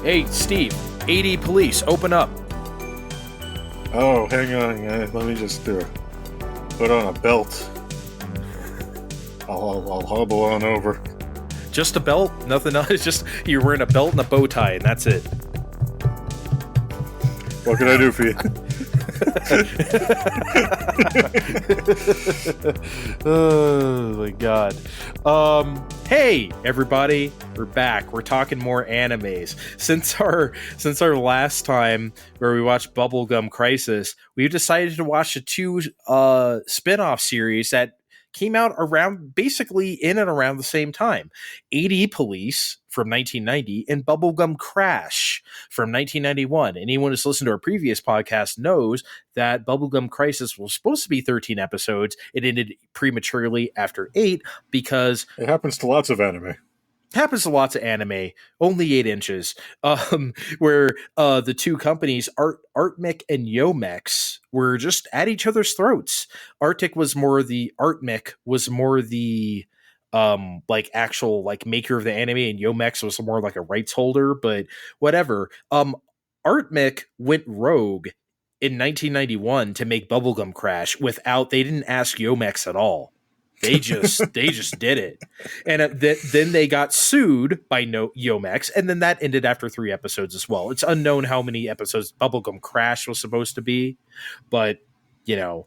Hey, Steve, AD Police, open up. Oh, hang on. Let me just put on a belt. I'll hobble on over. Just a belt? Nothing else? Just you're wearing a belt and a bow tie, and that's it. What can I do for you? Oh my god. Hey everybody, we're back. We're talking more animes. Since our last time where we watched Bubblegum Crisis, we've decided to watch the two spin-off series that came out basically in and around the same time. AD Police from 1990 and Bubblegum Crash from 1991. Anyone who's listened to our previous podcast knows that Bubblegum Crisis was supposed to be 13 episodes. It ended prematurely after 8 because... It happens to lots of anime. Happens to lots of anime, only 8 inches, where the two companies, Artmic and Yomex, were just at each other's throats. Artmic was more the actual maker of the anime, and Yomex was more like a rights holder, but whatever. Artmic went rogue in 1991 to make Bubblegum Crash they didn't ask Yomex at all. They just did it, and then they got sued by Yomex, and then that ended after 3 episodes as well. It's unknown how many episodes Bubblegum Crash was supposed to be, but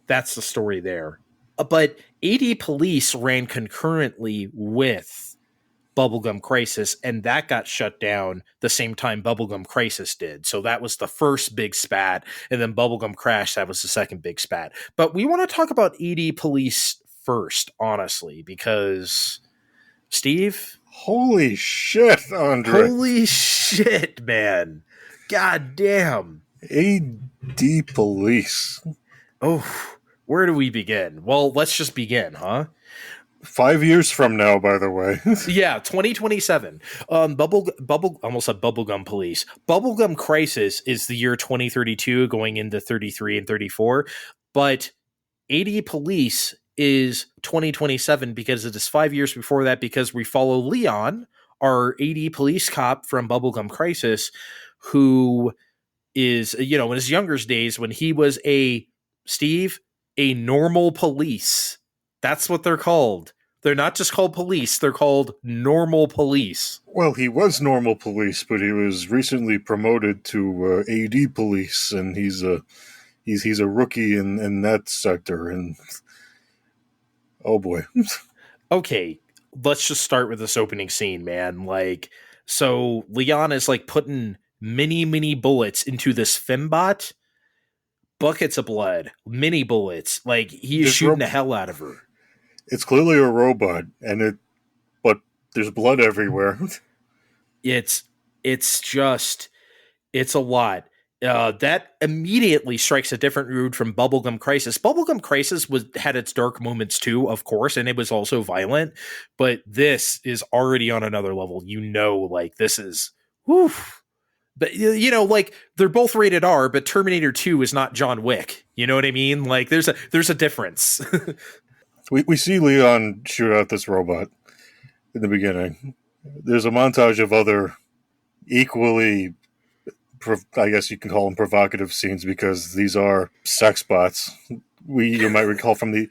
that's the story there. But AD Police ran concurrently with Bubblegum Crisis, and that got shut down the same time Bubblegum Crisis did. So that was the first big spat, and then Bubblegum Crash, that was the second big spat. But we want to talk about AD Police first, honestly, because Steve, holy shit, Andre, holy shit, man, god damn, AD Police. Oh, where do we begin? Well, let's just begin, huh? 5 years from now, by the way. Yeah, 2027. Almost said Bubblegum Police. Bubblegum Crisis is the year 2032, going into 33 and 34, but AD Police is 2027 because it is 5 years before that, because we follow Leon, our AD police cop from Bubblegum Crisis, who is, in his younger days when he was a normal police. That's what they're called. They're not just called police, they're called normal police. Well, he was normal police, but he was recently promoted to AD police, and he's a rookie in that sector, and oh boy. Okay, let's just start with this opening scene, man. So Leon is putting mini bullets into this fembot. Buckets of blood, mini bullets. He is shooting the hell out of her. It's clearly a robot, but there's blood everywhere. It's a lot. That immediately strikes a different route from Bubblegum Crisis. Bubblegum Crisis had its dark moments too, of course, and it was also violent, but this is already on another level. This is, woof. But, they're both rated R, but Terminator 2 is not John Wick. You know what I mean? There's a difference. we see Leon shoot out this robot in the beginning. There's a montage of other equally, I guess you can call them provocative scenes, because these are sex bots. You might recall from the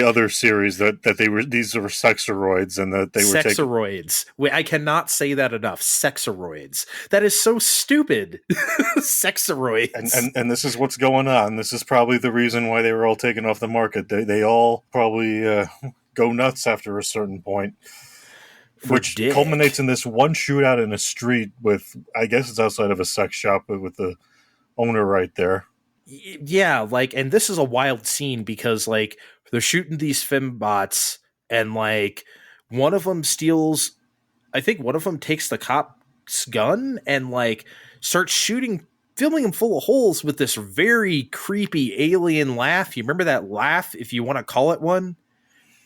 other series that these were sexoroids, and that they were sexoroids. I cannot say that enough. Sexoroids. That is so stupid. Sexoroids. And this is what's going on. This is probably the reason why they were all taken off the market. They all probably go nuts after a certain point. Which culminates in this one shootout in a street with, I guess it's outside of a sex shop, but with the owner right there. Yeah, and this is a wild scene because, they're shooting these fembots, and, one of them steals, I think one of them takes the cop's gun and, starts shooting, filling him full of holes with this very creepy alien laugh. You remember that laugh, if you want to call it one?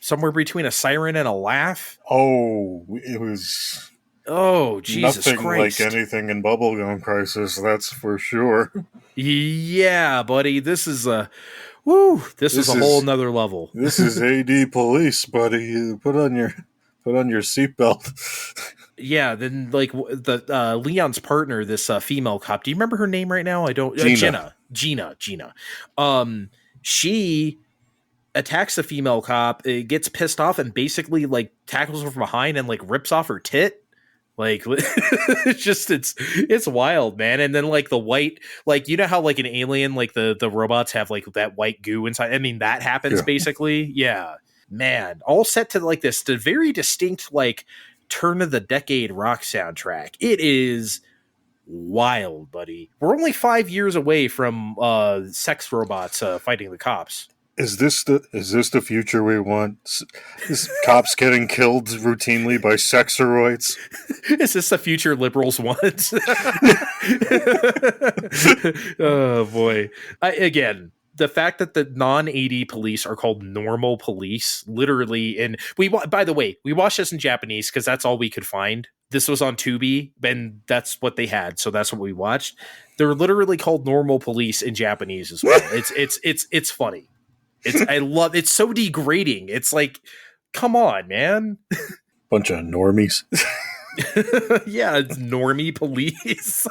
Somewhere between a siren and a laugh. Oh, it was... Oh, Jesus nothing Christ. Like anything in Bubblegum Crisis, that's for sure. Yeah, buddy, this is a whole nother level. This is AD Police, buddy. Put on your seatbelt. yeah, then like the Leon's partner, this female cop. Do you remember her name right now? I don't. Gina. Gina. She attacks the female cop, it gets pissed off, and basically like tackles her from behind and like rips off her tit. Like it's wild, man. And then like the white, like you know how like an alien, like the robots have like that white goo inside. I mean that happens Yeah. basically. Yeah, man. All set to like the very distinct like turn of the decade rock soundtrack. It is wild, buddy. We're only 5 years away from sex robots fighting the cops. Is this the future we want? Is cops getting killed routinely by sexeroids? Is this the future liberals want? Oh boy! Again, the fact that the non-AD police are called normal police, literally, and by the way, we watched this in Japanese because that's all we could find. This was on Tubi, and that's what they had, so that's what we watched. They're literally called normal police in Japanese as well. It's funny. It's so degrading. It's like, come on, man. Bunch of normies. Yeah, it's normie police.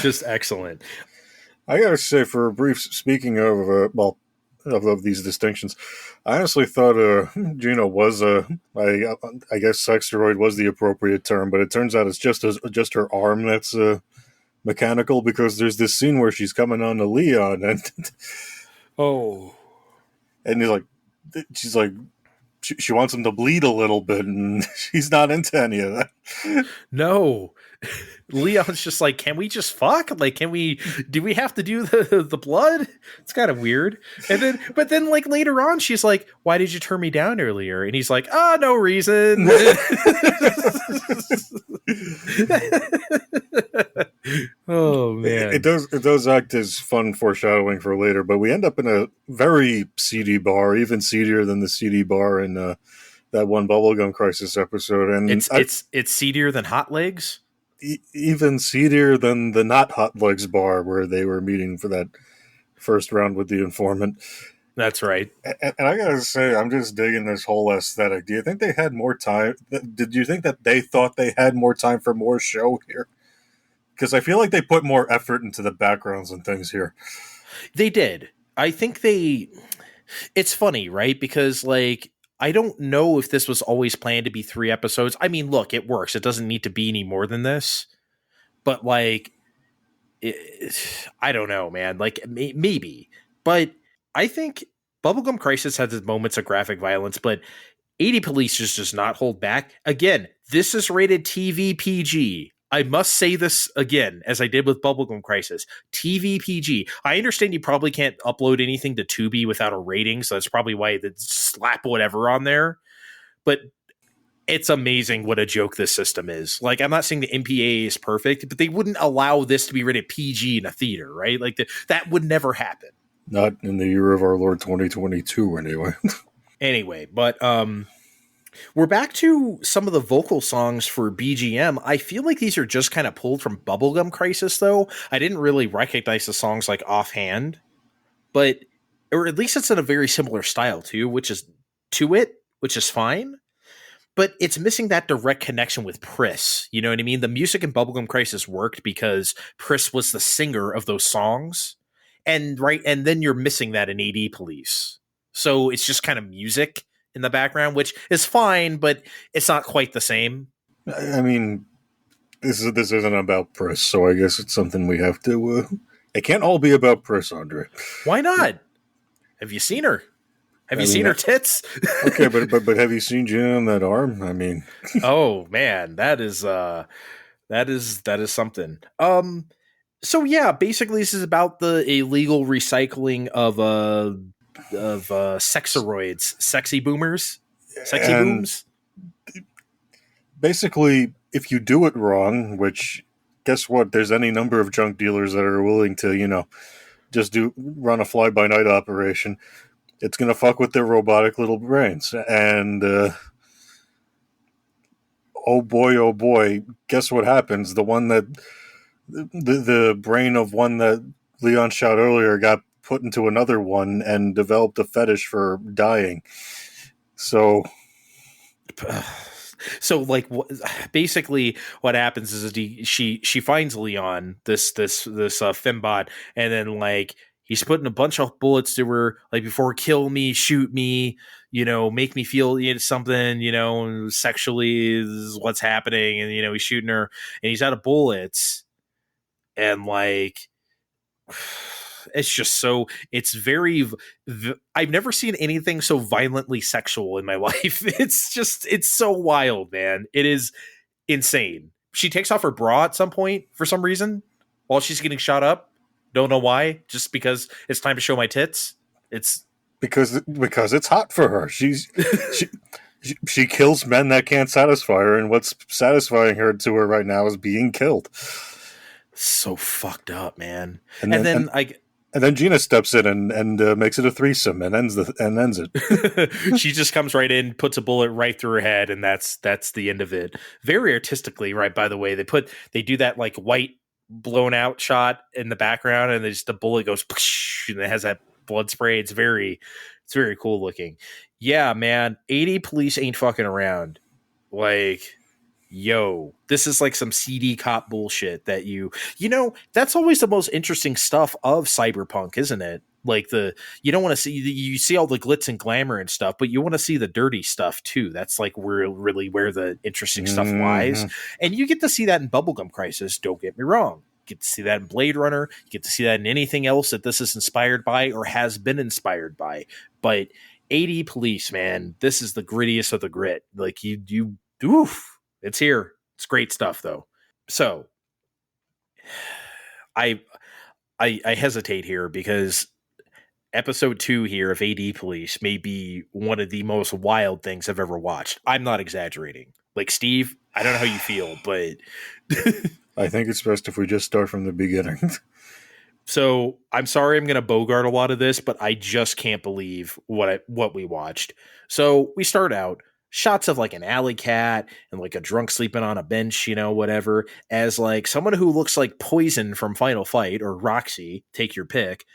Just excellent. I gotta say, for a brief, speaking of of these distinctions, I honestly thought Gina was I guess sexteroid was the appropriate term, but it turns out it's just her arm that's mechanical, because there's this scene where she's coming on to Leon and Oh, and she's like she wants him to bleed a little bit, and she's not into any of that. no. Leon's just like, can we just fuck? Like, do we have to do the blood? It's kind of weird. But then like later on, she's like, why did you turn me down earlier? And he's like, no reason. Oh man. It does act as fun foreshadowing for later, but we end up in a very seedy bar, even seedier than the seedy bar in that one Bubblegum Crisis episode, and it's seedier than Hot Legs. Even seedier than the not Hot Legs bar where they were meeting for that first round with the informant. That's right. And I gotta say, I'm just digging this whole aesthetic. Do you think they had more time? Did you think that they thought they had more time for more show here? Because I feel like they put more effort into the backgrounds and things here. They did. I think it's funny, right? Because like, I don't know if this was always planned to be 3 episodes. I mean, look, it works. It doesn't need to be any more than this. But like, I don't know, man. Like maybe. But I think Bubblegum Crisis has its moments of graphic violence, but 80 Police just does not hold back. Again, this is rated TV PG. I must say this again, as I did with Bubblegum Crisis. TV PG. I understand you probably can't upload anything to Tubi without a rating, so that's probably why they slap whatever on there. But it's amazing what a joke this system is. Like, I'm not saying the MPA is perfect, but they wouldn't allow this to be rated PG in a theater, right? Like, that would never happen. Not in the year of our Lord 2022, anyway. Anyway, but we're back to some of the vocal songs for BGM. I feel like these are just kind of pulled from Bubblegum Crisis, though. I didn't really recognize the songs like offhand, but or at least it's in a very similar style too, which is fine. But it's missing that direct connection with Pris. You know what I mean? The music in Bubblegum Crisis worked because Pris was the singer of those songs, and then you're missing that in AD Police. So it's just kind of music in the background, which is fine, but it's not quite the same. I mean, this isn't about Pris, so I guess it's something we have to. It can't all be about Pris, Andre. Why not? Have you seen her? Have you seen her tits? Okay, but have you seen Gina on that arm? I mean, oh man, that is something. So yeah, basically this is about the illegal recycling of sexeroids, sexy boomers, sexy booms. Basically, if you do it wrong, which guess what? There's any number of junk dealers that are willing to, just run a fly-by-night operation. It's going to fuck with their robotic little brains. And, oh boy, guess what happens? The one that, the brain of one that Leon shot earlier got put into another one and developed a fetish for dying. So, So like basically what happens is she finds Leon, this fembot, and then like he's putting a bunch of bullets to her, like, before, kill me, shoot me, make me feel, something, sexually is what's happening, and he's shooting her, and he's out of bullets, and like it's just so it's very I've never seen anything so violently sexual in my life. It's so wild, man. It is insane. She takes off her bra at some point for some reason while she's getting shot up. Don't know why, just because it's time to show my tits. It's because it's hot for her. She she kills men that can't satisfy her, and what's satisfying her to her right now is being killed. so fucked up, man. And And then then I and then Gina steps in and makes it a threesome and ends it. she just comes right in, puts a bullet right through her head, and that's the end of it. Very artistically, right? By the way, they do that like white blown out shot in the background, and the bullet goes and it has that blood spray. It's very cool looking. Yeah, man. 80 police ain't fucking around. Like, yo, this is like some CD cop bullshit that that's always the most interesting stuff of cyberpunk, isn't it? Like you don't want to see, you see all the glitz and glamour and stuff, but you want to see the dirty stuff too. That's like really where the interesting stuff lies. And you get to see that in Bubblegum Crisis. Don't get me wrong. You get to see that in Blade Runner. You get to see that in anything else that this is inspired by or has been inspired by. But 80 Police, man, this is the grittiest of the grit. Like oof. It's here. It's great stuff, though. So, I hesitate here because episode 2 here of AD Police may be one of the most wild things I've ever watched. I'm not exaggerating. Like, Steve, I don't know how you feel, but I think it's best if we just start from the beginning. So I'm sorry I'm going to bogart a lot of this, but I just can't believe what we watched. So we start out. Shots of like an alley cat and like a drunk sleeping on a bench, whatever, as like someone who looks like Poison from Final Fight or Roxy, take your pick,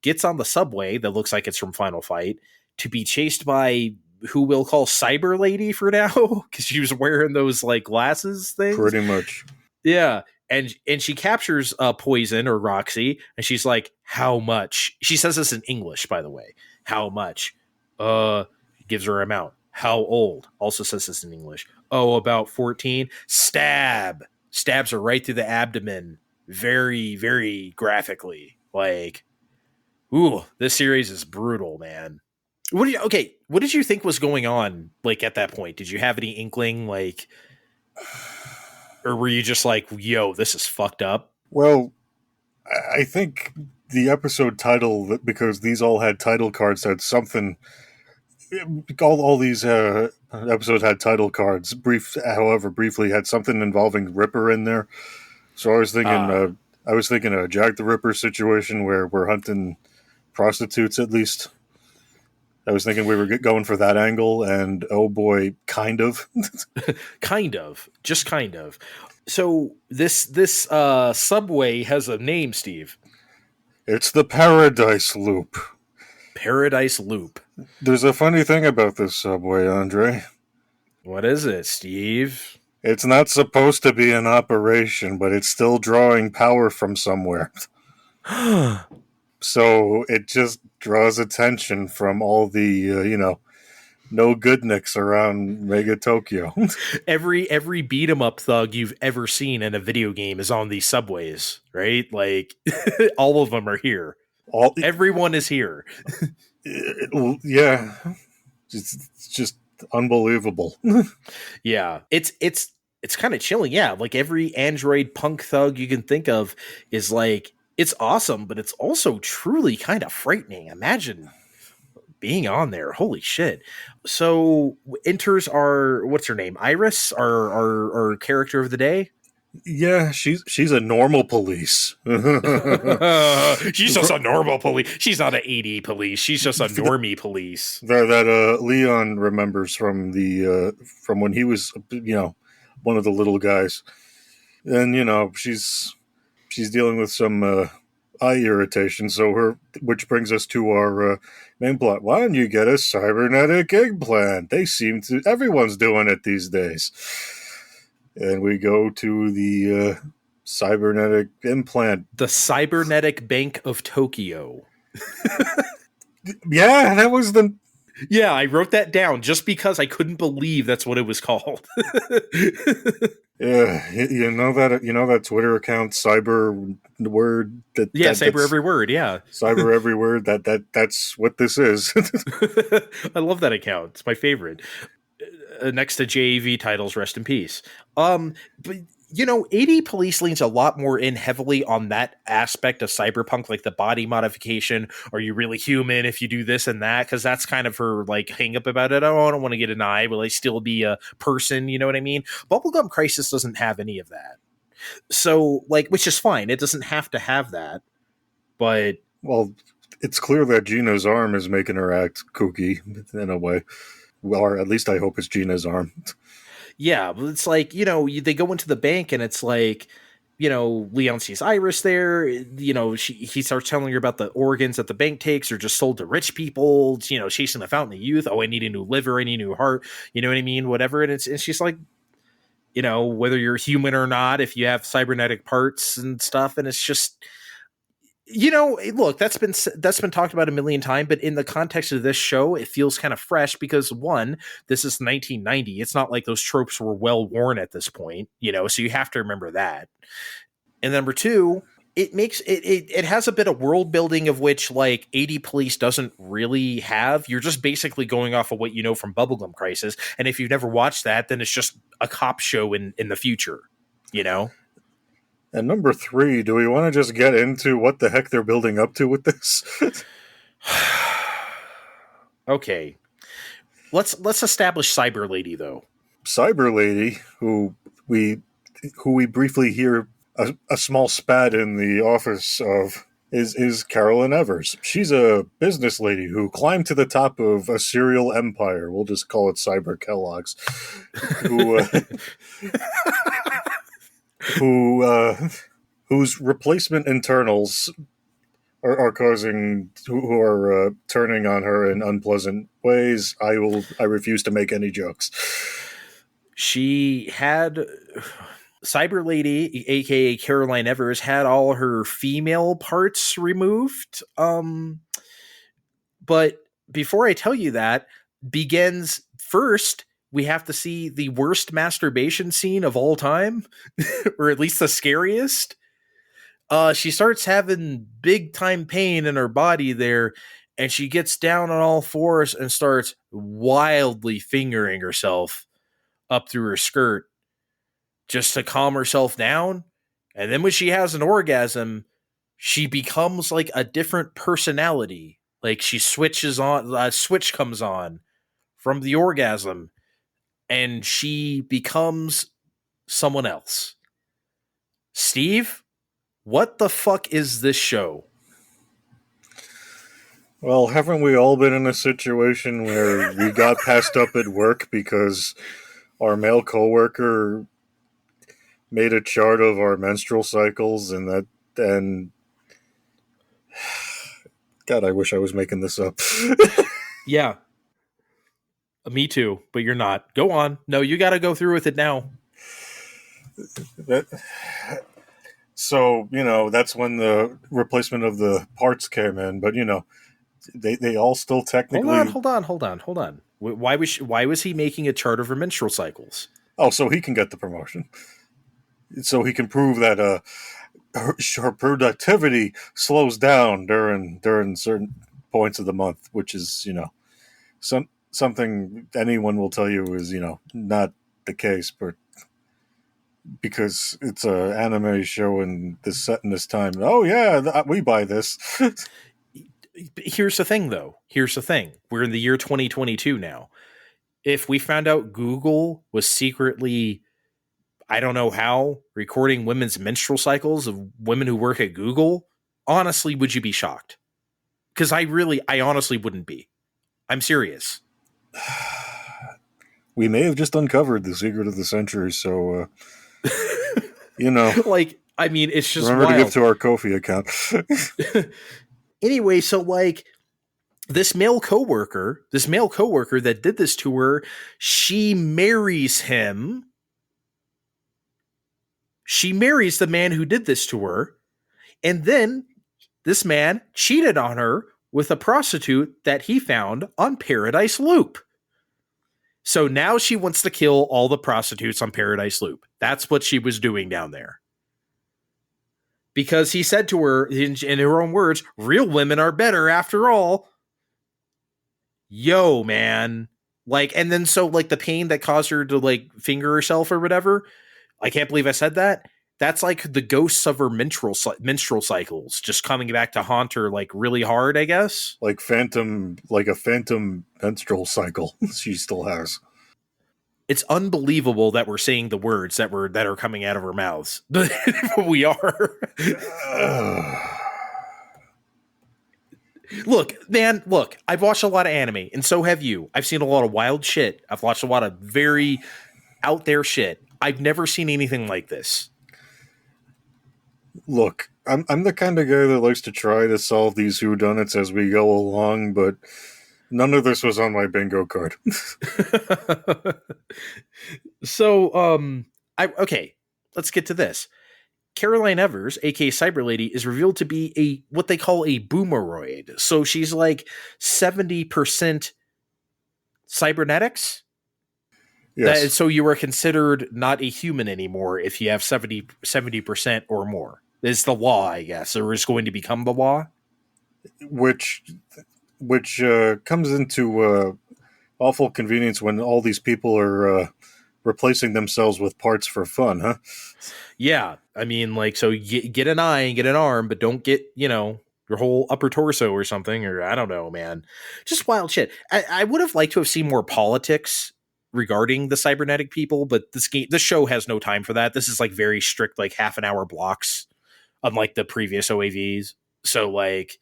gets on the subway that looks like it's from Final Fight to be chased by who we'll call Cyber Lady for now, because she was wearing those like glasses things. Pretty much. Yeah. And she captures Poison or Roxy, and she's like, how much? She says this in English, by the way. How much? Gives her amount. How old? Also says this in English. Oh, about 14. Stab. Stabs her right through the abdomen. Very, very graphically. Like, ooh, this series is brutal, man. What did you think was going on, like, at that point? Did you have any inkling, like, or were you just like, yo, this is fucked up? Well, I think the episode title, because these all had title cards, had something. All these episodes had title cards. Briefly had something involving Ripper in there. So I was thinking a Jack the Ripper situation where we're hunting prostitutes. At least I was thinking we were going for that angle, and oh boy, kind of, just kind of. So this subway has a name, Steve. It's the Paradise Loop. Paradise Loop. There's a funny thing about this subway, Andre. What is it, Steve? It's not supposed to be in operation, but it's still drawing power from somewhere. So it just draws attention from all the, no goodniks around Mega Tokyo. Every beat 'em up thug you've ever seen in a video game is on these subways, right? Like, all of them are here. Everyone is here. Yeah, it's just unbelievable. Yeah, it's kind of chilling. Yeah, like every android punk thug you can think of is like, it's awesome, but it's also truly kind of frightening. Imagine being on there. Holy shit. So enters what's her name? Iris, our character of the day. Yeah, she's a normal police. She's just a normal police. She's not an AD police. She's just a normie police. That Leon remembers from from when he was, one of the little guys. And, she's dealing with some eye irritation. Which brings us to our main plot. Why don't you get a cybernetic eggplant? Everyone's doing it these days. And we go to the cybernetic implant. The Cybernetic Bank of Tokyo. Yeah, that was the. Yeah, I wrote that down just because I couldn't believe that's what it was called. Yeah, you know that Twitter account, Cyber Word. Yeah, Cyber Every Word. Yeah, Cyber Every Word. That's what this is. I love that account. It's my favorite. Next to JAV titles, rest in peace. But 80 Police leans a lot more in heavily on that aspect of cyberpunk, like the body modification. Are you really human if you do this and that? Because that's kind of her like hang up about it. Oh, I don't want to get an eye. Will I still be a person? You know what I mean? Bubblegum Crisis doesn't have any of that. So, like, which is fine. It doesn't have to have that. But well, it's clear that Gina's arm is making her act kooky in a way. Well, or at least I hope it's Gina's arm. Yeah, it's like, they go into the bank and it's like, Leon sees Iris there. He starts telling her about the organs that the bank takes are just sold to rich people, chasing the fountain of youth. Oh, I need a new liver. I need a new heart. You know what I mean? Whatever. And she's like, whether you're human or not, if you have cybernetic parts and stuff. And it's just, look, that's been talked about a million times, but in the context of this show, it feels kind of fresh because one, this is 1990. It's not like those tropes were well worn at this point, so you have to remember that. And number two, it makes it has a bit of world building of which like 80 Police doesn't really have. You're just basically going off of what you know from Bubblegum Crisis. And if you've never watched that, then it's just a cop show in the future, And number three, do we want to just get into what the heck they're building up to with this? Okay. Let's establish Cyber Lady, though. Cyber Lady, who we briefly hear a small spat in the office of, is Carolyn Evers. She's a business lady who climbed to the top of a cereal empire. We'll just call it Cyber Kellogg's. Whose replacement internals are who are turning on her in unpleasant ways. I refuse to make any jokes. She had Cyber Lady, aka Caroline Evers, had all her female parts removed. But before I tell you that, begins first. We have to see the worst masturbation scene of all time, or at least the scariest. She starts having big time pain in her body there, and she gets down on all fours and starts wildly fingering herself up through her skirt just to calm herself down. And then when she has an orgasm, she becomes like a different personality. Like she switches on, a switch comes on from the orgasm, and she becomes someone else. Steve, what the fuck is this show? Well, haven't we all been in a situation where we got passed up at work because our male coworker made a chart of our menstrual cycles and God, I wish I was making this up. Yeah. Me too, but you're not. Go on. No, you got to go through with it now. So, that's when the replacement of the parts came in, but, they all still technically... Hold on. Why was he making a chart of her menstrual cycles? Oh, so he can get the promotion. So he can prove that her productivity slows down during certain points of the month, which is, something anyone will tell you is, not the case, but because it's an anime show and this set in this time. Oh yeah, we buy this. Here's the thing, though. We're in the year 2022 now. If we found out Google was secretly, I don't know how, recording women's menstrual cycles of women who work at Google, honestly, would you be shocked? Because I honestly wouldn't be. I'm serious. We may have just uncovered the secret of the century, so, Like, I mean, it's just Remember to give wild. to our Ko-fi account. Anyway, so like this male coworker that did this to her, she marries him. She marries the man who did this to her, and then this man cheated on her with a prostitute that he found on Paradise Loop. So now she wants to kill all the prostitutes on Paradise Loop. That's what she was doing down there. Because he said to her, in her own words, real women are better after all. Yo, man. Like, and then so, like, the pain that caused her to, like, finger herself or whatever, I can't believe I said that. That's like the ghosts of her menstrual cycles just coming back to haunt her, like, really hard, I guess. Like a phantom menstrual cycle she still has. It's unbelievable that we're saying the words that are coming out of our mouths. We are. Look, man, I've watched a lot of anime, and so have you. I've seen a lot of wild shit. I've watched a lot of very out there shit. I've never seen anything like this. Look, I'm the kind of guy that likes to try to solve these whodunits as we go along, but none of this was on my bingo card. So, okay, let's get to this. Caroline Evers, aka Cyber Lady, is revealed to be what they call a boomeroid. So she's like 70% cybernetics. Yes. So you are considered not a human anymore if you have 70% or more. Is the law, I guess, or is going to become the law. Which comes into awful convenience when all these people are replacing themselves with parts for fun, huh? Yeah, I mean, like, so get an eye and get an arm, but don't get, your whole upper torso or something, or I don't know, man. Just wild shit. I would have liked to have seen more politics regarding the cybernetic this show has no time for that. This is like very strict, like half an hour blocks, unlike the previous OAVs. So, like,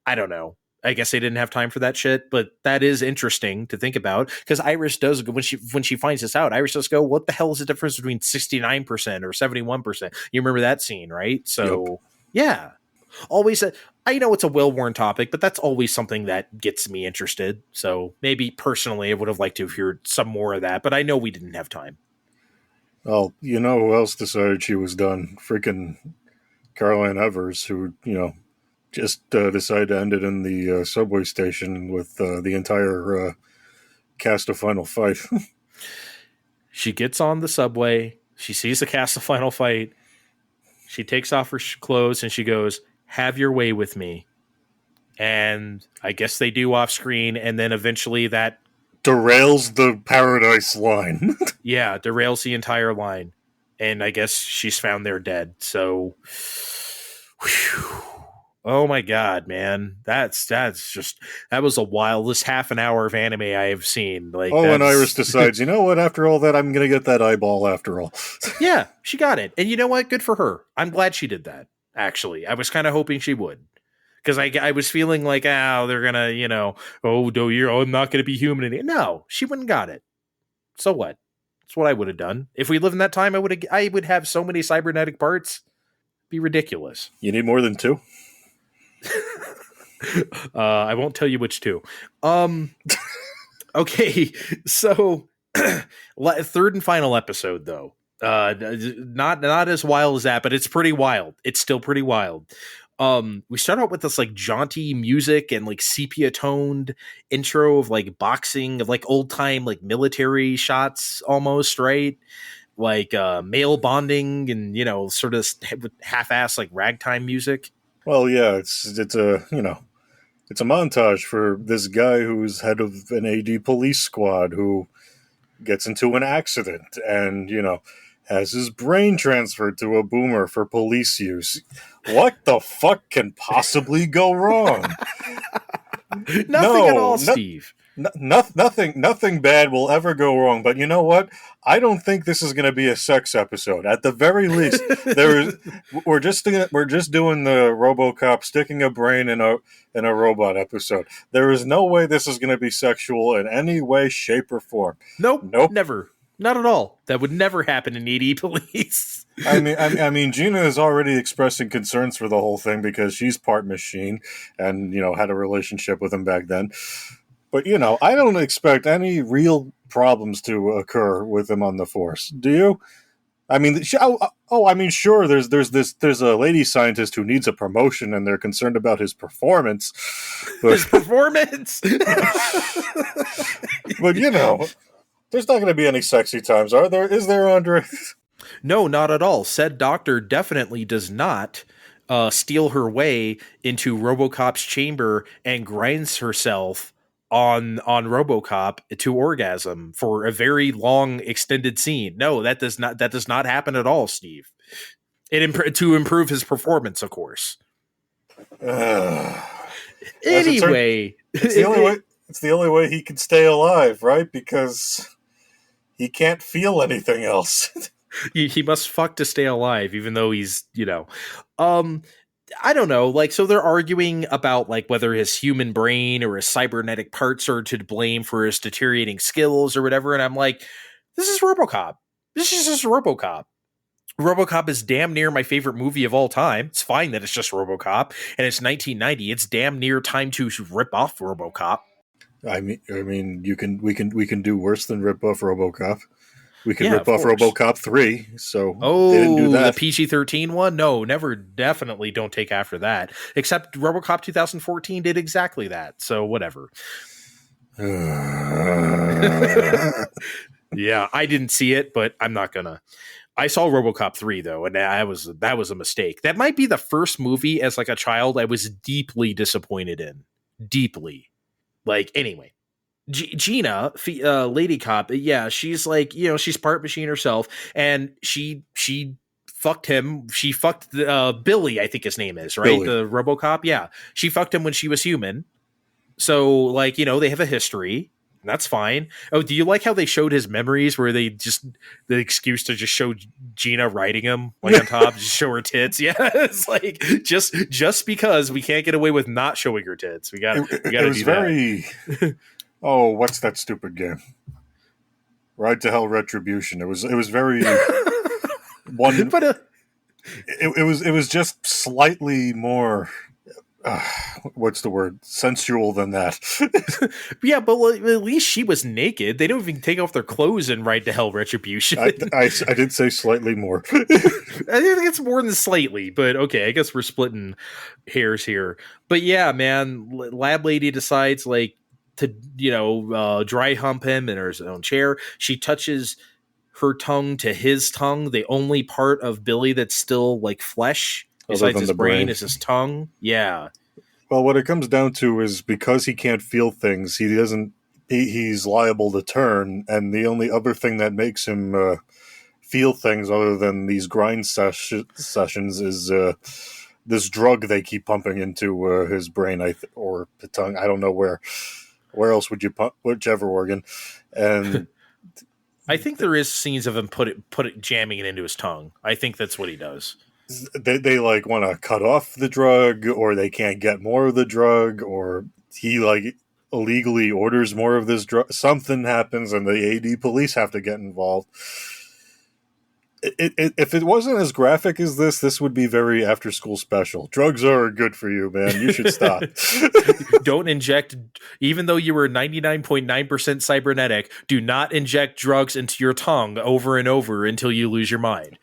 I don't know. I guess they didn't have time for that shit, but that is interesting to think about because Iris does, when she finds this out, Iris does go, what the hell is the difference between 69% or 71%? You remember that scene, right? So, Yeah. Always, I know it's a well-worn topic, but that's always something that gets me interested. So maybe personally, I would have liked to have heard some more of that, but I know we didn't have time. Well, you know who else decided she was done? Freaking Caroline Evers, who, just decided to end it in the subway station with the entire cast of Final Fight. She gets on the subway. She sees the cast of Final Fight. She takes off her clothes and she goes, "Have your way with me." And I guess they do off screen. And then eventually that derails the Paradise line. Yeah, derails the entire line. And I guess she's found there dead. So, whew. Oh my God, man. That was the wildest half an hour of anime I have seen. Like, and Iris decides, you know what, after all that, I'm going to get that eyeball after all. Yeah, she got it. And you know what? Good for her. I'm glad she did that, actually. I was kind of hoping she would. Because I was feeling like, they're going to, I'm not going to be human anymore. No, she wouldn't got it. So what? That's what I would have done. If we live in that time, I would have so many cybernetic parts. It'd be ridiculous. You need more than 2? I won't tell you which 2. Okay, so third and final episode though. Not as wild as that, but it's pretty wild. It's still pretty wild. We start out with this like jaunty music and like sepia toned intro of like boxing, of like old time like military shots almost, right? Like male bonding and sort of half ass like ragtime music. Well, yeah, it's a it's a montage for this guy who's head of an AD police squad who gets into an accident and, has his brain transferred to a boomer for police use. What the fuck can possibly go wrong? Nothing at all, Steve. Nothing bad will ever go wrong. But you know what? I don't think this is going to be a sex episode. At the very least, we're just doing the RoboCop sticking a brain in a robot episode. There is no way this is going to be sexual in any way, shape, or form. Nope. Never. Not at all. That would never happen in ED Police. I mean, Gina is already expressing concerns for the whole thing because she's part machine, and had a relationship with him back then. But I don't expect any real problems to occur with him on the Force. Do you? I mean, I mean, sure. There's a lady scientist who needs a promotion, and they're concerned about his performance. But, His performance. but there's not going to be any sexy times, are there? Is there, Andre? No, not at all. Said doctor definitely does not steal her way into RoboCop's chamber and grinds herself on RoboCop to orgasm for a very long extended scene. No, that does not happen at all, Steve. To improve his performance, of course. Anyway, it's the only way. It's the only way he can stay alive, right? Because he can't feel anything else. he must fuck to stay alive, even though he's, I don't know. Like, so they're arguing about like whether his human brain or his cybernetic parts are to blame for his deteriorating skills or whatever. And I'm like, this is RoboCop. This is just RoboCop. RoboCop is damn near my favorite movie of all time. It's fine that it's just RoboCop, and it's 1990. It's damn near time to rip off RoboCop. I mean, we can do worse than rip off RoboCop. We can rip off course. RoboCop 3, so they didn't do that. The PG-13 one? No, never, definitely don't take after that. Except RoboCop 2014 did exactly that, so whatever. Yeah, I didn't see it, but I'm not gonna. I saw RoboCop 3, though, and that was a mistake. That might be the first movie as like a child I was deeply disappointed in. Deeply. Like, anyway. Gina, Lady Cop, yeah, she's like, she's part machine herself, and she fucked him. She fucked Billy, I think his name is, right? Billy. The RoboCop, yeah. She fucked him when she was human. So, like, they have a history. That's fine. Oh, do you like how they showed his memories where they just, the excuse to just show Gina riding him, like on top, just show her tits? Yeah, it's like, just because we can't get away with not showing her tits. We got to do very, that. Oh, what's that stupid game? Ride to Hell Retribution. It was very one, but it was just slightly more. What's the word? Sensual than that. Yeah, but at least she was naked. They don't even take off their clothes and Ride to Hell Retribution. I did say slightly more. I think it's more than slightly, but okay, I guess we're splitting hairs here. But yeah, man, Lab Lady decides like to dry hump him in her own chair. She touches her tongue to his tongue, the only part of Billy that's still like flesh besides his brain is his tongue. Yeah. Well, what it comes down to is because he can't feel things, he's liable to turn, and the only other thing that makes him feel things other than these grind sessions is this drug they keep pumping into his brain or the tongue. I don't know where else would you pump, whichever organ. And I think there is scenes of him put it jamming it into his tongue. I think that's what he does. They like want to cut off the drug, or they can't get more of the drug, or he like illegally orders more of this drug. Something happens, and the AD police have to get involved. If it wasn't as graphic as this would be very after school special. Drugs are good for you, man. You should stop. Don't inject, even though you were 99.9% cybernetic, do not inject drugs into your tongue over and over until you lose your mind.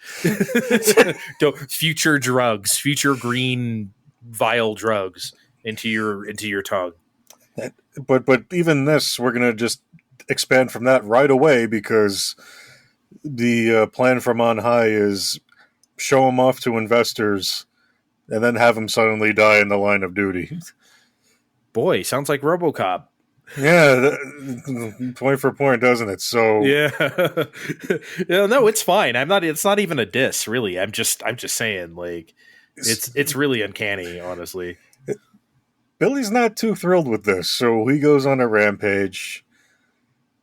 Future drugs, future green vile drugs into your tongue. But even this, we're going to just expand from that right away, because the plan from on high is show him off to investors and then have him suddenly die in the line of duty. Boy, sounds like RoboCop. Yeah, point for point, doesn't it? So yeah, no, it's fine. It's not even a diss, really. I'm just saying, like, it's really uncanny, honestly. Billy's not too thrilled with this, so he goes on a rampage,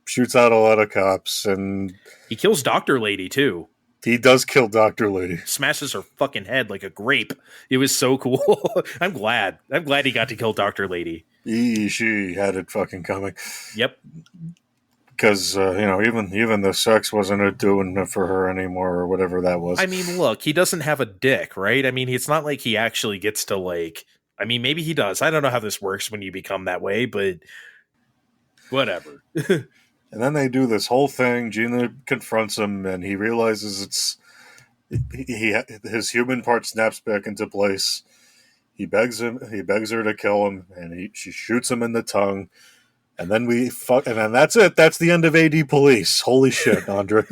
shoots out a lot of cops, and he kills Dr. Lady too. He does kill Dr. Lady. Smashes her fucking head like a grape. It was so cool. I'm glad he got to kill Dr. Lady. She had it fucking coming. Yep. because even the sex wasn't doing it for her anymore or whatever that was. I mean, look, he doesn't have a dick, right? I mean, it's not like he actually gets to like. I mean, maybe he does. I don't know how this works when you become that way, but whatever. And then they do this whole thing. Gina confronts him, and he realizes his human part snaps back into place. He begs her to kill him, and she shoots him in the tongue. And then and then that's it. That's the end of AD Police. Holy shit, Andre.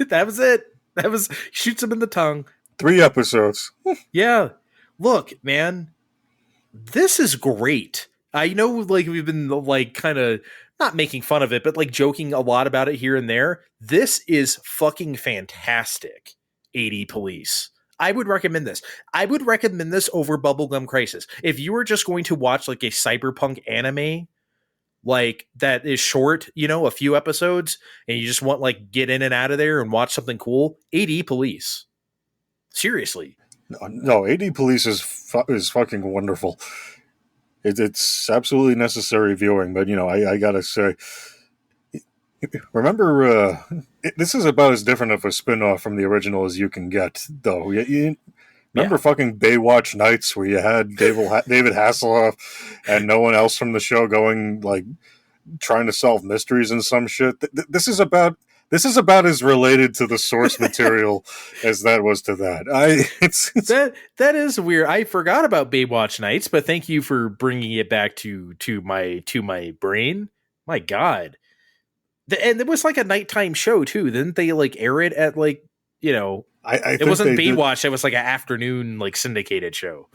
That was it. That was shoots him in the tongue. 3 episodes. Yeah. Look, man, this is great. I know, like, we've been like kind of not making fun of it, but like joking a lot about it here and there. This is fucking fantastic. AD Police. I would recommend this. I would recommend this over Bubblegum Crisis. If you were just going to watch like a cyberpunk anime, like that is short, a few episodes, and you just want like get in and out of there and watch something cool, AD Police. Seriously. No, AD Police is fucking wonderful. It's absolutely necessary viewing, but I gotta say, remember, this is about as different of a spin-off from the original as you can get, though. Remember fucking Baywatch Nights, where you had David Hasselhoff and no one else from the show going, like, trying to solve mysteries and some shit? This is about as related to the source material as that was to that. That is weird. I forgot about Baywatch Nights, but thank you for bringing it back to my brain. My God. And it was like a nighttime show too. Didn't they like air it at like, it wasn't Baywatch. It was like an afternoon, like syndicated show.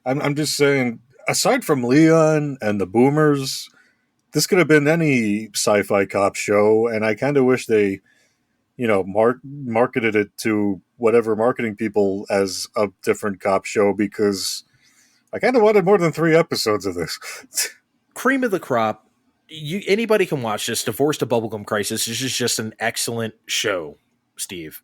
I'm just saying, aside from Leon and the Boomers, this could have been any sci-fi cop show. And I kind of wish they, marketed it to whatever marketing people as a different cop show, because I kind of wanted more than 3 episodes of this. Cream of the crop. Anybody can watch this. Divorce to Bubblegum Crisis. This is just an excellent show, Steve.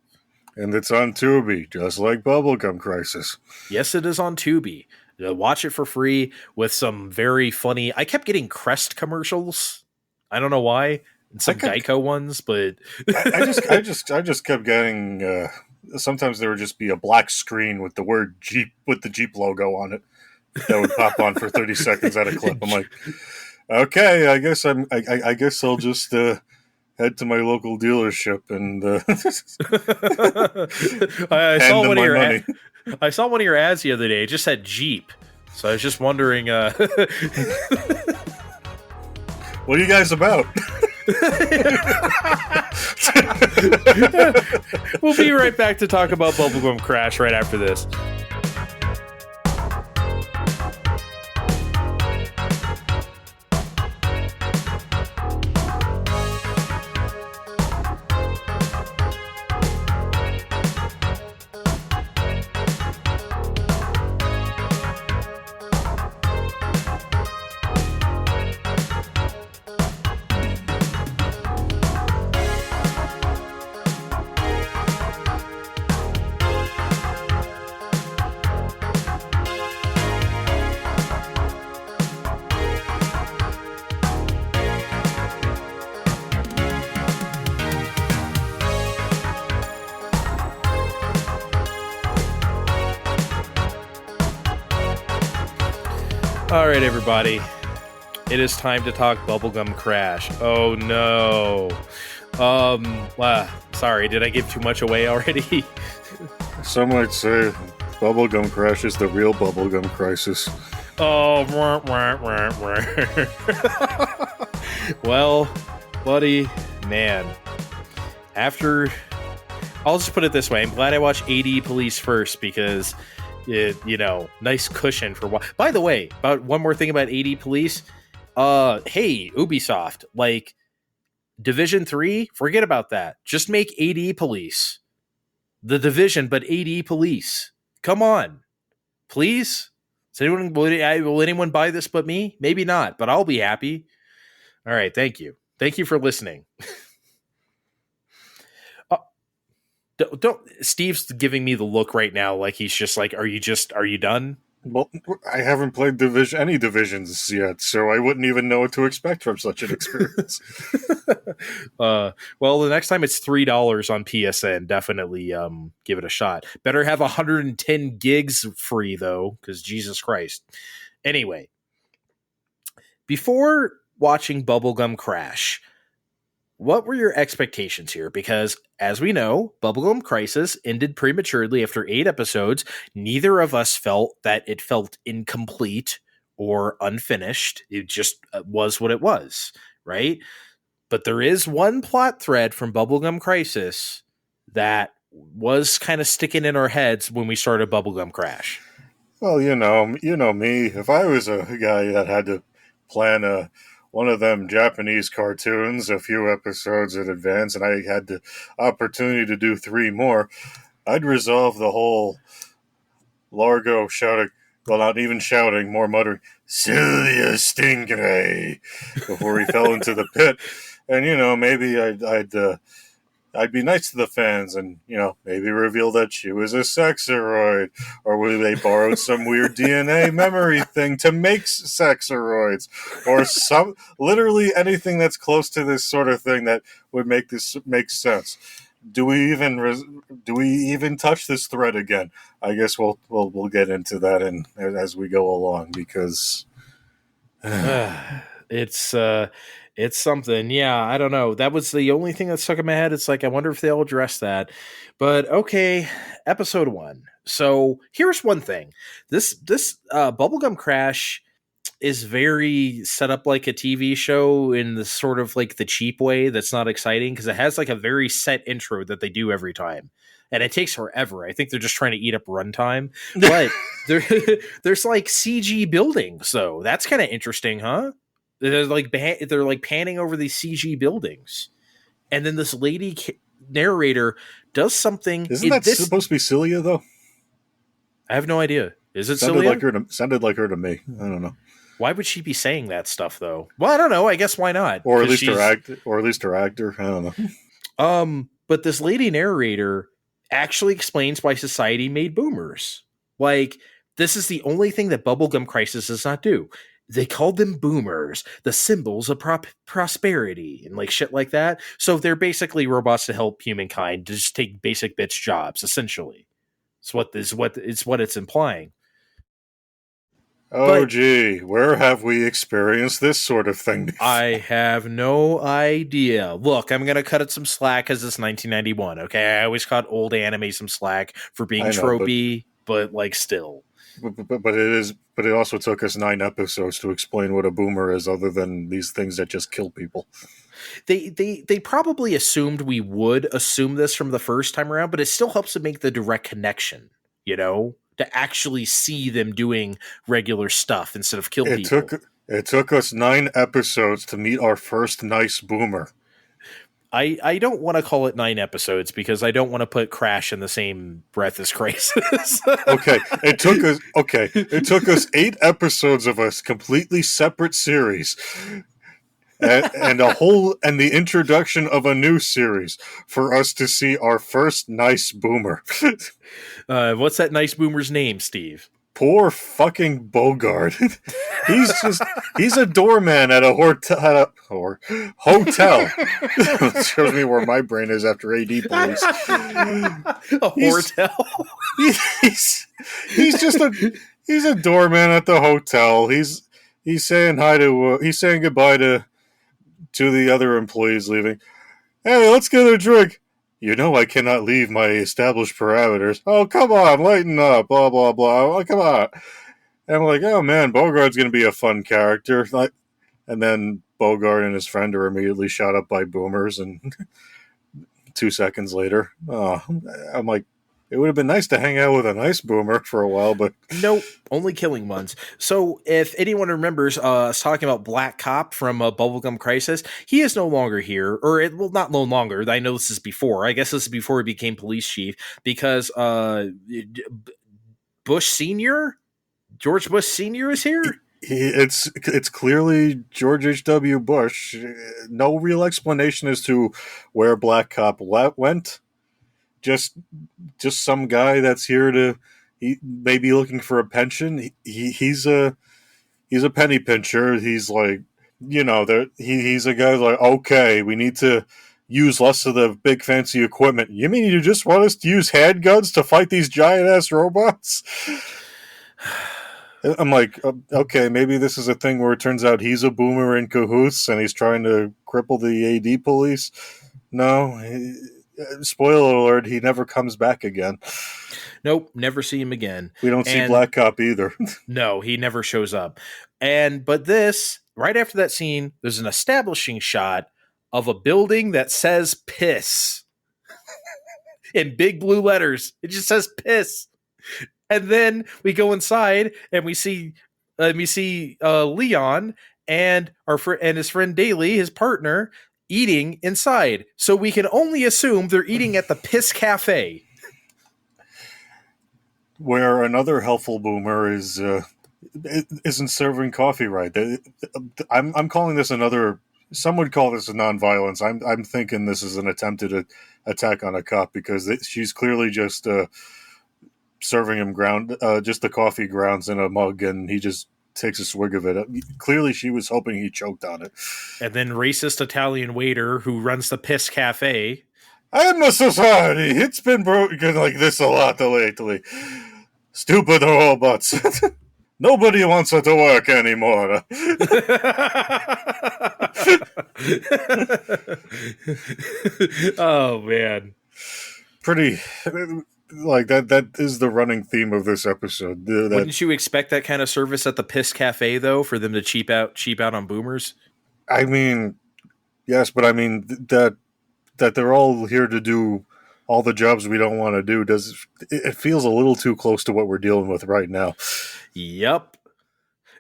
And it's on Tubi, just like Bubblegum Crisis. Yes, it is on Tubi. Watch it for free with some very funny. I kept getting Crest commercials. I don't know why. And some Geico ones, but I just kept getting. Sometimes there would just be a black screen with the word Jeep with the Jeep logo on it that would pop on for 30 seconds at a clip. I'm like, okay, I guess I'll just head to my local dealership and I saw one of your ads the other day. It just said Jeep, so I was just wondering. What are you guys about? We'll be right back to talk about Bubblegum Crash right after this. All right, everybody. It is time to talk Bubblegum Crash. Oh no. Sorry, did I give too much away already? Some might say Bubblegum Crash is the real Bubblegum Crisis. Oh, well, buddy, man. I'll just put it this way. I'm glad I watched AD Police first because nice cushion for what. By the way, about one more thing about AD Police. Hey, Ubisoft, like Division 3, forget about that. Just make AD Police. The Division, but AD Police. Come on. Please? Will anyone buy this but me? Maybe not, but I'll be happy. All right, thank you. Thank you for listening. Don't Steve's giving me the look right now like he's just like, are you done? Well, I haven't played any divisions yet, so I wouldn't even know what to expect from such an experience. Well, the next time it's $3 on PSN, definitely give it a shot. Better have 110 gigs free though, because Jesus Christ. Anyway, before watching Bubblegum Crash, what were your expectations here? Because, as we know, Bubblegum Crisis ended prematurely after 8 episodes. Neither of us felt that it felt incomplete or unfinished. It just was what it was, right? But there is one plot thread from Bubblegum Crisis that was kind of sticking in our heads when we started Bubblegum Crash. Well, you know me. If I was a guy that had to plan one of them Japanese cartoons a few episodes in advance, and I had the opportunity to do 3 more, I'd resolve the whole Largo shouting, well, not even shouting, more muttering, Sylvia Stingray, before he fell into the pit. And, maybe I'd be nice to the fans and, maybe reveal that she was a sexeroid, or whether they borrowed some weird DNA memory thing to make sexeroids, or literally anything that's close to this sort of thing that would make this make sense. Do we even touch this thread again? I guess we'll get into that as we go along, because it's something. Yeah, I don't know. That was the only thing that stuck in my head. It's like, I wonder if they'll address that. But okay, episode 1. So here's one thing. This Bubblegum Crash is very set up like a TV show in the sort of like the cheap way that's not exciting, because it has like a very set intro that they do every time. And it takes forever. I think they're just trying to eat up runtime. But there's like CG buildings, so that's kind of interesting, huh? They're like panning over these CG buildings, and then this lady narrator does something. Isn't that supposed to be Celia though? I have no idea. Is it sounded Celia? Sounded like her to me. I don't know. Why would she be saying that stuff though? Well, I don't know. I guess why not? Or at least her actor. I don't know. But this lady narrator actually explains why society made boomers. Like, this is the only thing that Bubblegum Crisis does not do. They called them boomers, the symbols of prosperity and like shit like that. So they're basically robots to help humankind to just take basic bitch jobs, essentially. It's what it's implying. Oh, gee, where have we experienced this sort of thing before? I have no idea. Look, I'm going to cut it some slack because it's 1991, okay? I always cut old anime some slack for being tropey, but like still. But it also took us 9 episodes to explain what a boomer is, other than these things that just kill people. They probably assumed we would assume this from the first time around, but it still helps to make the direct connection, to actually see them doing regular stuff instead of kill people. It took us 9 episodes to meet our first nice boomer. I don't want to call it 9 episodes because I don't want to put Crash in the same breath as Crisis. It took us 8 episodes of a completely separate series. And the introduction of a new series for us to see our first nice boomer. What's that nice boomer's name, Steve? Poor fucking Bogart. he's a doorman at a hotel. Shows me where my brain is after AD Police. A hotel. He's a doorman at the hotel. He's saying he's saying goodbye to the other employees leaving. Hey, let's get a drink. I cannot leave my established parameters. Oh, come on, lighten up, blah, blah, blah. Oh, come on. And I'm like, oh, man, Bogart's going to be a fun character. And then Bogart and his friend are immediately shot up by boomers, and 2 seconds later, I'm like, it would have been nice to hang out with a nice boomer for a while, but... Nope, only killing ones. So if anyone remembers us talking about Black Cop from Bubblegum Crisis, he is no longer here, not no longer. I know this is before. I guess this is before he became police chief, because Bush Sr.? George Bush Sr. is here? It's clearly George H.W. Bush. No real explanation as to where Black Cop went. Just some guy that's here to he may be looking for a pension. He's a penny pincher. He's like, he's a guy like, okay, we need to use less of the big fancy equipment. You mean you just want us to use handguns to fight these giant ass robots? I'm like, okay, maybe this is a thing where it turns out he's a boomer in cahoots and he's trying to cripple the AD police. No, spoiler alert, he never comes back again. Nope, never see him again. We don't see Black Cop either. No, he never shows up. But this, right after that scene, there's an establishing shot of a building that says piss in big blue letters. It just says piss. And then we go inside and we see Leon and and his friend Daly, his partner, eating inside. So we can only assume they're eating at the Piss Cafe. Where another helpful boomer isn't serving coffee right. I'm calling this another. Some would call this a nonviolence. I'm thinking this is an attempted attack on a cop because she's clearly just serving him just the coffee grounds in a mug, and he just takes a swig of it. Clearly, she was hoping he choked on it. And then racist Italian waiter who runs the Piss Cafe. And the society, it's been broken like this a lot lately. Stupid robots. Nobody wants her to work anymore. Oh, man. Pretty... Like that is the running theme of this episode. Wouldn't you expect that kind of service at the Piss Cafe, though, for them to cheap out on boomers? I mean, yes, but I mean that they're all here to do all the jobs we don't want to do. It feels a little too close to what we're dealing with right now. Yep.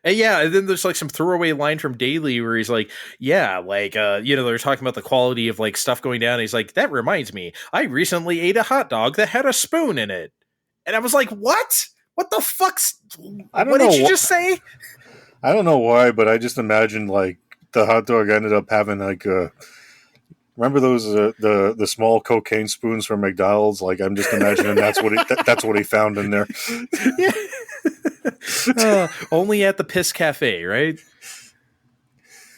And then there's like some throwaway line from Daly where he's like, yeah, like, they're talking about the quality of like stuff going down. And he's like, that reminds me, I recently ate a hot dog that had a spoon in it. And I was like, what? What the fuck's, what did you just say? I don't know why, but I just imagined like the hot dog ended up having like remember those the small cocaine spoons from McDonald's? Like I'm just imagining that's what he found in there. Yeah. Only at the Piss Cafe, right?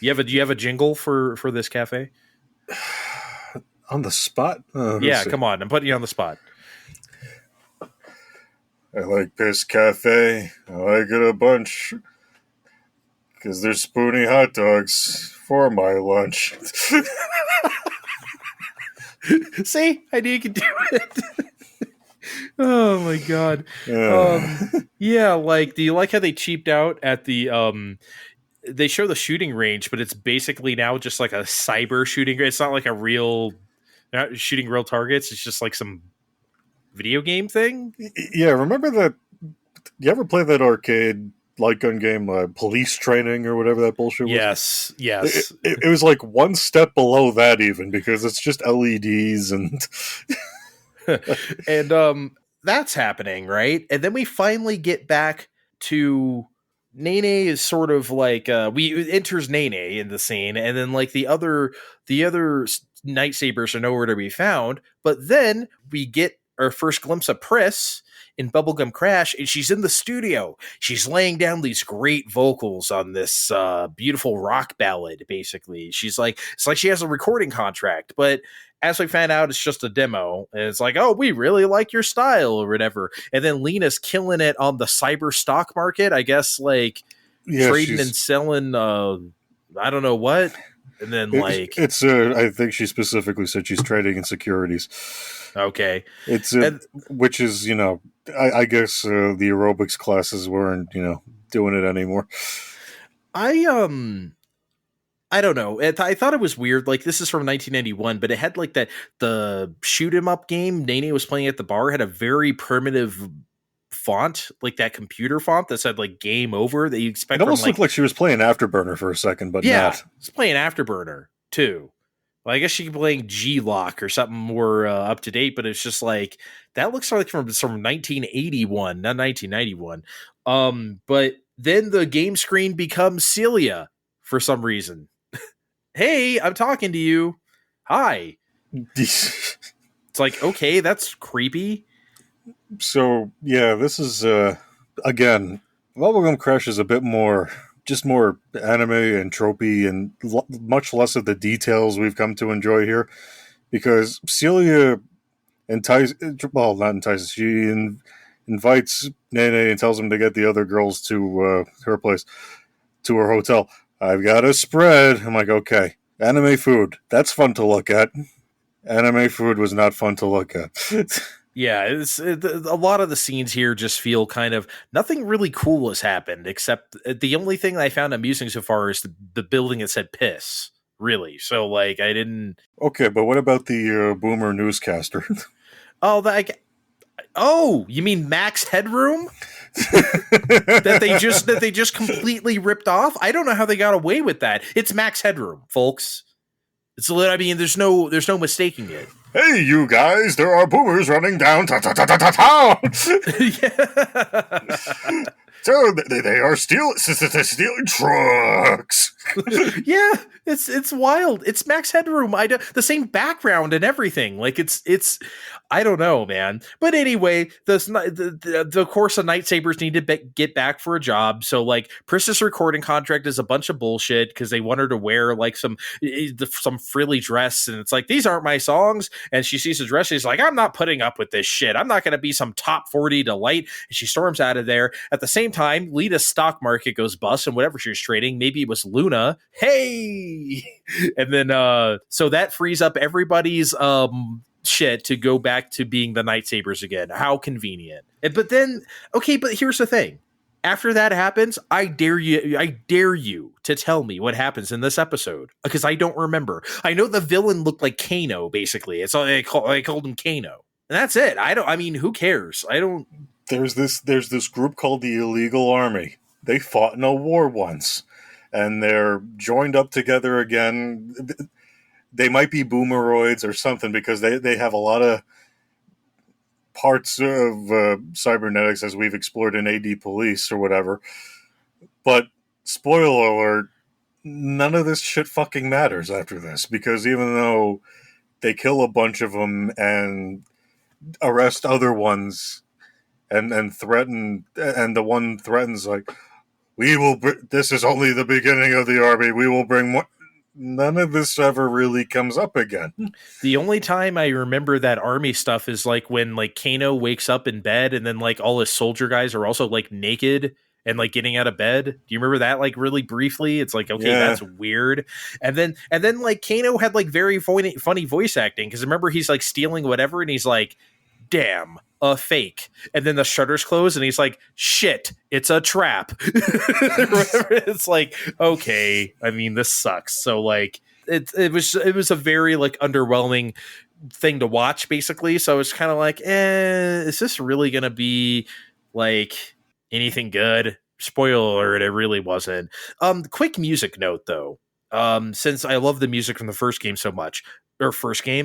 Do you have a jingle for this cafe? On the spot? Yeah, come on. I'm putting you on the spot. I like Piss Cafe. I like it a bunch. Because they're spoony hot dogs for my lunch. See? I knew you could do it. Oh my god. Yeah, like, do you like how they cheaped out at the they show the shooting range, but it's basically now just like a cyber shooting range. It's not like a real, they're not shooting real targets. It's just like some video game thing. Yeah, remember that? You ever play that arcade light gun game, Police Training or whatever that bullshit was? Yes. It was like one step below that even, because it's just LEDs and... And that's happening, right? And then we finally get back to Nene is sort of like we enters Nene in the scene, and then like the other lightsabers are nowhere to be found. But then we get our first glimpse of Pris in Bubblegum Crash, and she's in the studio. She's laying down these great vocals on this beautiful rock ballad. Basically, it's like she has a recording contract, but as we find out, it's just a demo. And it's like, oh, we really like your style or whatever. And then Lena's killing it on the cyber stock market, I guess, like trading and selling, I don't know what. And then it's I think she specifically said she's trading in securities. Okay. Which is, I guess the aerobics classes weren't, doing it anymore. I don't know. I thought it was weird. Like, this is from 1991, but it had like the shoot 'em up game Nene was playing at the bar had a very primitive font, like that computer font that said like "game over" that you expect. It almost looked like she was playing Afterburner for a second, but not. It's playing Afterburner too. Well, I guess she could be playing G-Lock or something more up to date, but it's just like that looks like from 1981, not 1991. But then the game screen becomes Celia for some reason. Hey, I'm talking to you. Hi. It's like, okay, that's creepy. So yeah, this is again, Bubblegum Crash is a bit more, just more anime and tropey, and much less of the details we've come to enjoy here. Because Celia entices, well, not entices, she invites Nene and tells him to get the other girls to her place, to her hotel. I've got a spread. I'm like, okay, anime food. That's fun to look at. Anime food was not fun to look at. Yeah, a lot of the scenes here just feel kind of nothing really cool has happened, except the only thing I found amusing so far is the building that said piss. Really, so like I didn't. Okay, but what about the boomer newscaster? Oh, oh, you mean Max Headroom? that they just completely ripped off. I don't know how they got away with that. It's Max Headroom, folks. I mean, there's no mistaking it. Hey, you guys! There are boomers running down town. So they are stealing trucks. Yeah, it's wild. It's Max Headroom. The same background and everything. Like it's. I don't know, man. But anyway, of course the Night Sabers need to get back for a job. So like, Pris's recording contract is a bunch of bullshit because they want her to wear like some frilly dress, and it's like, these aren't my songs. And she sees the dress, she's like, I'm not putting up with this shit. I'm not going to be some top 40 delight. And she storms out of there. At the same time, Lita's stock market goes bust, and whatever she was trading, maybe it was Luna. Hey, and then so that frees up everybody's shit to go back to being the Night Sabers again. How convenient. But then, okay, but here's the thing. After that happens, I dare you to tell me what happens in this episode, because I don't remember. I know the villain looked like Kano, basically. It's all I called him Kano. And that's it. I mean, who cares? I don't. There's this group called the Illegal Army. They fought in a war once, and they're joined up together again. They might be boomeroids or something, because they have a lot of parts of cybernetics, as we've explored in AD Police or whatever. But spoiler alert, none of this shit fucking matters after this, because even though they kill a bunch of them and arrest other ones and threaten, and the one threatens like, this is only the beginning of the army, we will bring more. None of this ever really comes up again. The only time I remember that army stuff is like when like Kano wakes up in bed, and then like all his soldier guys are also like naked and like getting out of bed. Do you remember that, like, really briefly? It's like, okay, yeah, that's weird. And then like Kano had like very funny voice acting, because remember he's like stealing whatever, and he's like, damn, a fake. And then the shutters close, and he's like, shit, it's a trap. It's like, okay, I mean, this sucks. So like, it was a very like underwhelming thing to watch, basically. So it's kind of like, is this really gonna be like anything good? Spoiler alert, it really wasn't. Quick music note though. Since I love the music from the first series so much, Bubblegum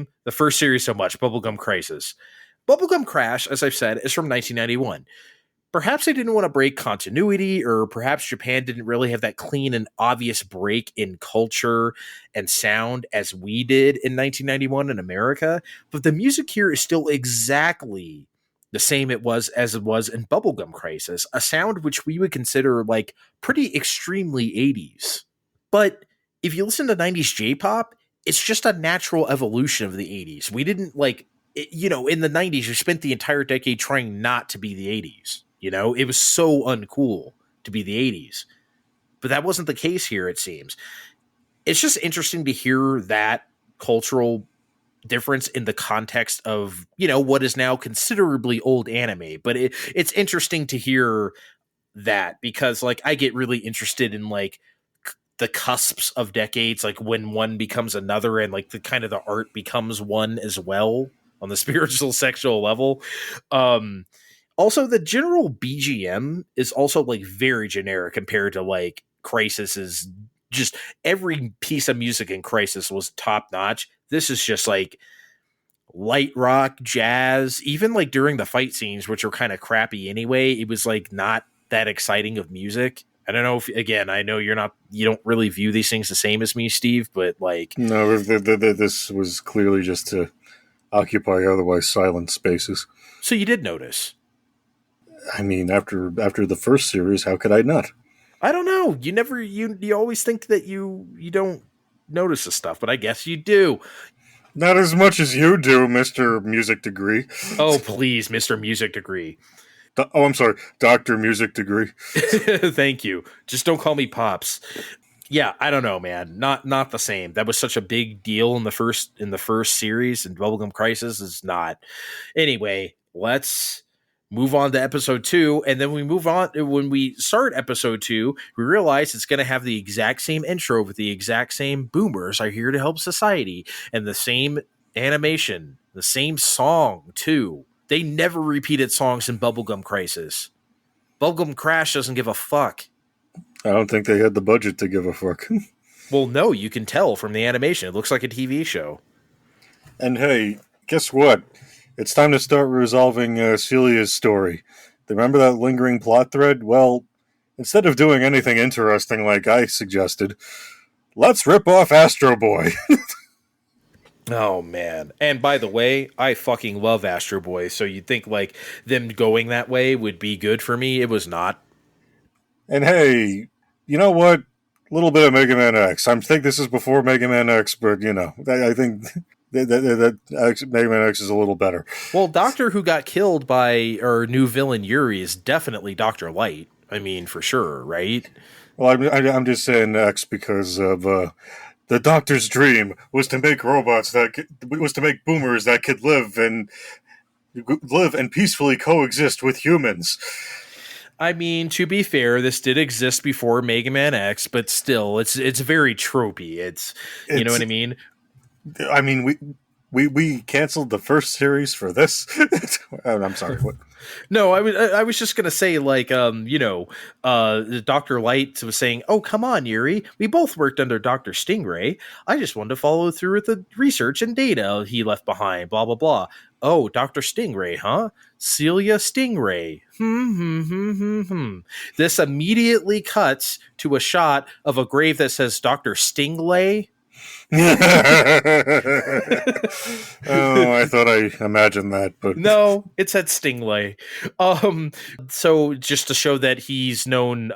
Crisis. Bubblegum Crash, as I've said, is from 1991. Perhaps they didn't want to break continuity, or perhaps Japan didn't really have that clean and obvious break in culture and sound as we did in 1991 in America. But the music here is still exactly the same as it was in Bubblegum Crisis, a sound which we would consider like pretty extremely 80s. But if you listen to 90s J-pop, it's just a natural evolution of the 80s. We didn't like, in the 90s, you spent the entire decade trying not to be the 80s. It was so uncool to be the 80s. But that wasn't the case here, it seems. It's just interesting to hear that cultural difference in the context of, what is now considerably old anime. But it's interesting to hear that, because, like, I get really interested in, like, the cusps of decades, like when one becomes another, and like the kind of the art becomes one as well on the spiritual sexual level. Also, the general BGM is also like very generic compared to like Crisis's. Just every piece of music in Crisis was top notch. This is just like light rock, jazz, even like during the fight scenes, which are kind of crappy anyway. It was like not that exciting of music. I don't know if, again, I know you don't really view these things the same as me, Steve, but like, no, this was clearly just to occupy otherwise silent spaces. So you did notice. I mean, after the first series, how could I not? I don't know. You always think that you don't notice this stuff, but I guess you do. Not as much as you do, Mister Music Degree. Oh, please, Mr. Music Degree. I'm sorry, Doctor Music Degree. Thank you. Just don't call me Pops. Yeah, I don't know, man. Not the same. That was such a big deal in the first series, and Bubblegum Crisis is not. Anyway, let's move on to episode 2, and then we move on. When we start episode 2, we realize it's going to have the exact same intro with the exact same boomers are here to help society, and the same animation, the same song too. They never repeated songs in Bubblegum Crisis. Bubblegum Crash doesn't give a fuck. I don't think they had the budget to give a fuck. Well, no, you can tell from the animation. It looks like a TV show. And hey, guess what? It's time to start resolving Celia's story. Remember that lingering plot thread? Well, instead of doing anything interesting like I suggested, let's rip off Astro Boy. Oh, man. And by the way, I fucking love Astro Boy, so you'd think, like, them going that way would be good for me. It was not. And hey, you know what? A little bit of Mega Man X. I think this is before Mega Man X, but, I think that Mega Man X is a little better. Well, Doctor who got killed by our new villain Yuri is definitely Dr. Light. I mean, for sure, right? Well, I'm just saying X because of the Doctor's dream was to make boomers that could live and peacefully coexist with humans. I mean, to be fair, this did exist before Mega Man X, but still, it's very tropey. You know what I mean? I mean, we canceled the first series for this. I'm sorry. What? No, I was just gonna say, like, Dr. Light was saying, "Oh, come on, Yuri, we both worked under Dr. Stingray. I just wanted to follow through with the research and data he left behind. Blah blah blah. Oh, Dr. Stingray, huh? Celia Stingray. This immediately cuts to a shot of a grave that says Dr. Stinglay. Oh, I thought I imagined that, but no, it said Stinglay. So just to show that he's known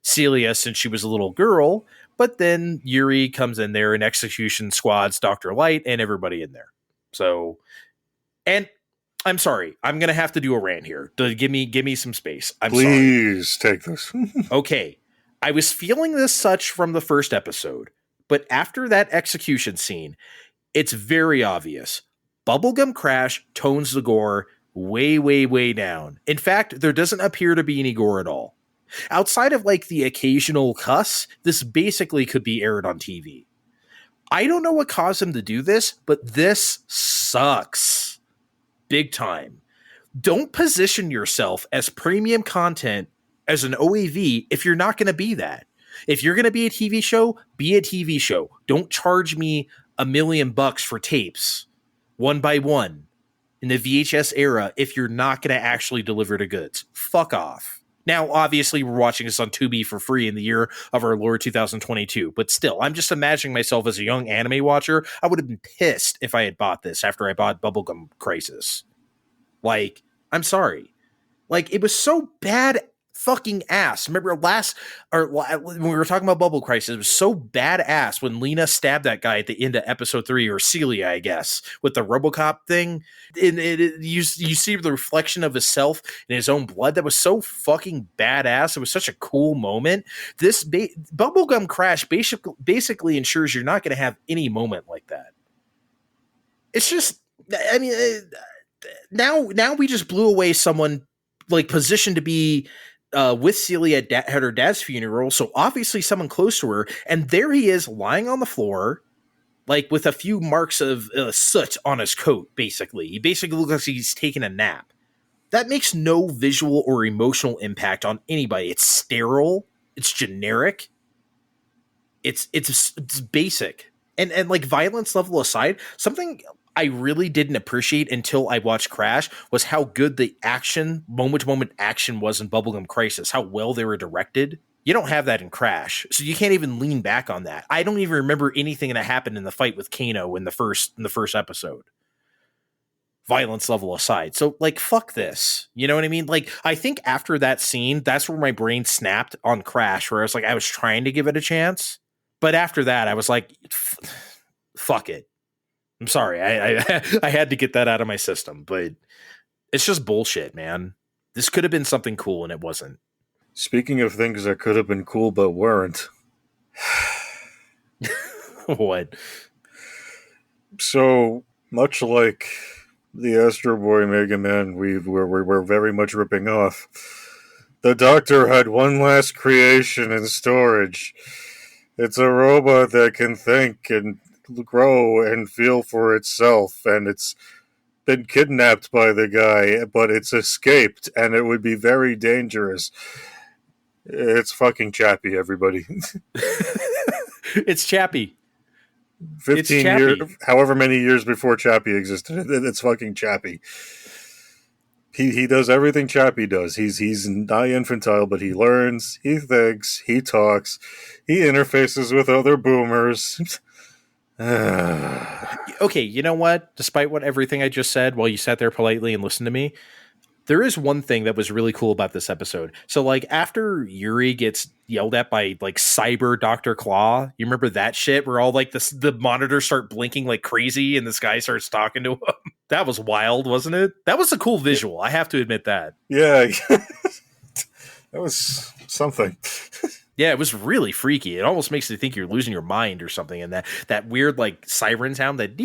Celia since she was a little girl, but then Yuri comes in there and execution squads Dr. Light and everybody in there. So, and I'm sorry, I'm gonna have to do a rant here. Give me some space. Please take this. Okay, I was feeling this such from the first episode. But after that execution scene, it's very obvious. Bubblegum Crash tones the gore way, way, way down. In fact, there doesn't appear to be any gore at all. Outside of like the occasional cuss, this basically could be aired on TV. I don't know what caused him to do this, but this sucks. Big time. Don't position yourself as premium content as an OAV if you're not going to be that. If you're going to be a TV show, be a TV show. Don't charge me $1 million for tapes, one by one, in the VHS era if you're not going to actually deliver the goods. Fuck off. Now, obviously, we're watching this on Tubi for free in the year of our Lord 2022, but still, I'm just imagining myself as a young anime watcher. I would have been pissed if I had bought this after I bought Bubblegum Crisis. Like, I'm sorry. Like, it was so bad fucking ass. Remember when we were talking about Bubble Crisis, it was so badass when Lena stabbed that guy at the end of episode 3, or Celia, I guess, with the RoboCop thing. You see the reflection of himself in his own blood. That was so fucking badass. It was such a cool moment. This Bubblegum Crash basically ensures you're not going to have any moment like that. It's just, I mean, now we just blew away someone like positioned to be with Celia at her dad's funeral, so obviously someone close to her, and there he is lying on the floor, like with a few marks of soot on his coat, basically. He basically looks like he's taking a nap. That makes no visual or emotional impact on anybody. It's sterile. It's generic. It's basic. And like violence level aside, something I really didn't appreciate until I watched Crash was how good the action, moment-to-moment action was in Bubblegum Crisis, how well they were directed. You don't have that in Crash, so you can't even lean back on that. I don't even remember anything that happened in the fight with Kano in the first episode. violence level aside. So like, fuck this. You know what I mean? Like, I think after that scene, that's where my brain snapped on Crash, where I was like, I was trying to give it a chance. But after that, I was like, fuck it. I'm sorry. I had to get that out of my system, but it's just bullshit, man. This could have been something cool and it wasn't. Speaking of things that could have been cool but weren't. What? So, much like the Astro Boy Mega Man we're very much ripping off, the Doctor had one last creation in storage. It's a robot that can think and grow and feel for itself, and it's been kidnapped by the guy, but it's escaped, and it would be very dangerous. It's fucking Chappie, everybody. It's Chappie. 15 years, however many years before Chappie existed, it's fucking Chappie. He does everything Chappie does. He's not infantile, but he learns, he thinks, he talks, he interfaces with other boomers. Okay, you know what? Despite everything I just said, while you sat there politely and listened to me, there is one thing that was really cool about this episode. So, like, after Yuri gets yelled at by, like, Cyber Dr. Claw, you remember that shit where all, like, the monitors start blinking like crazy and this guy starts talking to him? That was wild, wasn't it? That was a cool visual. I have to admit that. Yeah. That was something. Yeah, it was really freaky. It almost makes you think you're losing your mind or something. And that weird, like, siren sound, that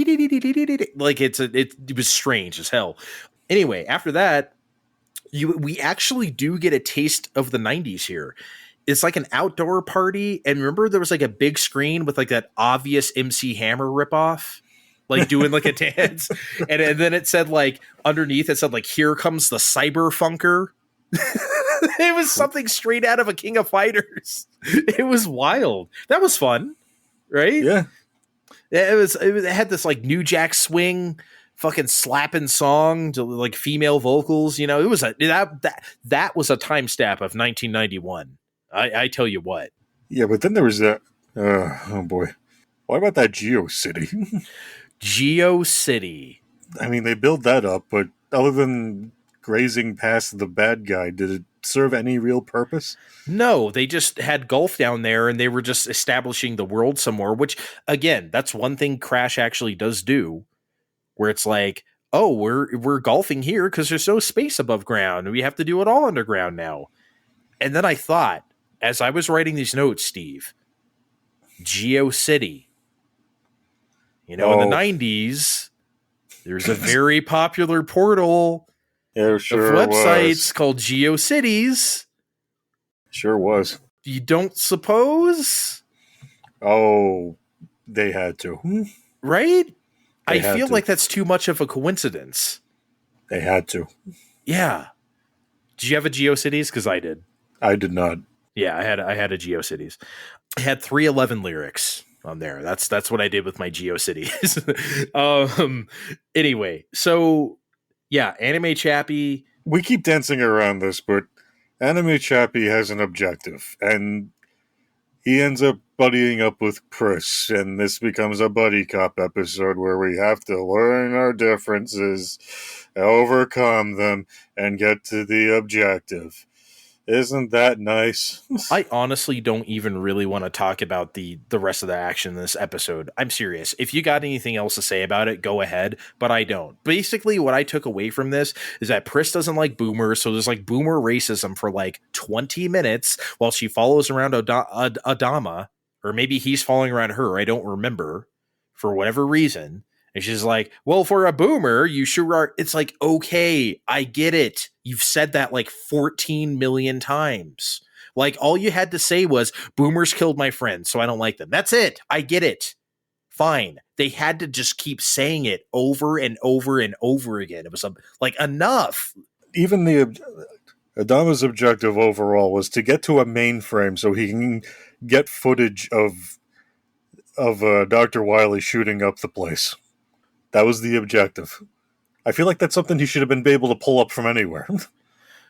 like, it was strange as hell. Anyway, after that, we actually do get a taste of the 90s here. It's like an outdoor party. And remember, there was like a big screen with like that obvious MC Hammer ripoff, like doing like a dance. And then it said like underneath, it said like, here comes the cyber funker. It was something straight out of a King of Fighters. It was wild. That was fun, right? Yeah. It had this like New Jack Swing fucking slapping song to like female vocals. You know, it was that was a time stamp of 1991. I tell you what. Yeah, but then there was that. Oh boy, what about that Geo City? Geo City. I mean, they built that up, but other than grazing past the bad guy, did it serve any real purpose? No, they just had golf down there and they were just establishing the world somewhere, which again, that's one thing Crash actually does do, where it's like, oh, we're golfing here because there's no space above ground. We have to do it all underground now. And then I thought, as I was writing these notes, Steve, Geo City, in the 90s, there's a very popular portal of websites called GeoCities. Sure was. You don't suppose? Oh, they had to. Right? I feel like that's too much of a coincidence. They had to. Yeah. Did you have a GeoCities? Because I did. I did not. Yeah, I had a GeoCities. I had 311 lyrics on there. That's what I did with my GeoCities. Anyway, so yeah, Anime Chappie. We keep dancing around this, but Anime Chappie has an objective, and he ends up buddying up with Chris, and this becomes a buddy cop episode where we have to learn our differences, overcome them, and get to the objective. Isn't that nice? I honestly don't even really want to talk about the rest of the action in this episode. I'm serious. If you got anything else to say about it, go ahead, but I don't. Basically, what I took away from this is that Pris doesn't like boomers, so there's like boomer racism for like 20 minutes while she follows around Adama, or maybe he's following around her. I don't remember, for whatever reason. And she's like, well, for a boomer, you sure are. It's like, okay, I get it. You've said that like 14 million times. Like, all you had to say was, boomers killed my friends, so I don't like them. That's it. I get it. Fine. They had to just keep saying it over and over and over again. It was like, enough. Even Adama's objective overall was to get to a mainframe so he can get footage of Dr. Wily shooting up the place. That was the objective. I feel like that's something he should have been able to pull up from anywhere.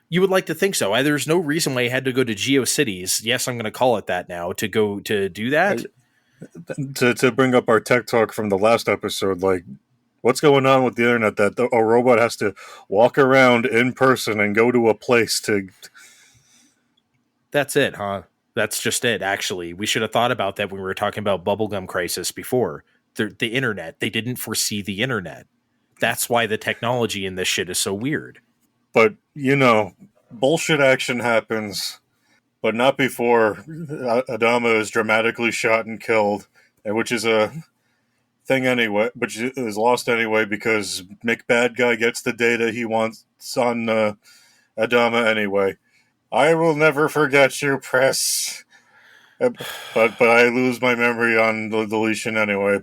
You would like to think so. There's no reason why he had to go to GeoCities. Yes, I'm going to call it that now, to go to do that. To bring up our tech talk from the last episode, like, What's going on with the internet that a robot has to walk around in person and go to a place to... That's it, huh? That's just it, actually. We should have thought about that when we were talking about Bubblegum Crisis before. The internet. They didn't foresee the internet. That's why the technology in this shit is so weird. But, bullshit action happens, but not before Adama is dramatically shot and killed, which is a thing anyway, which is lost anyway because Mick Bad Guy gets the data he wants on Adama anyway. I will never forget you, press. But I lose my memory on the deletion anyway.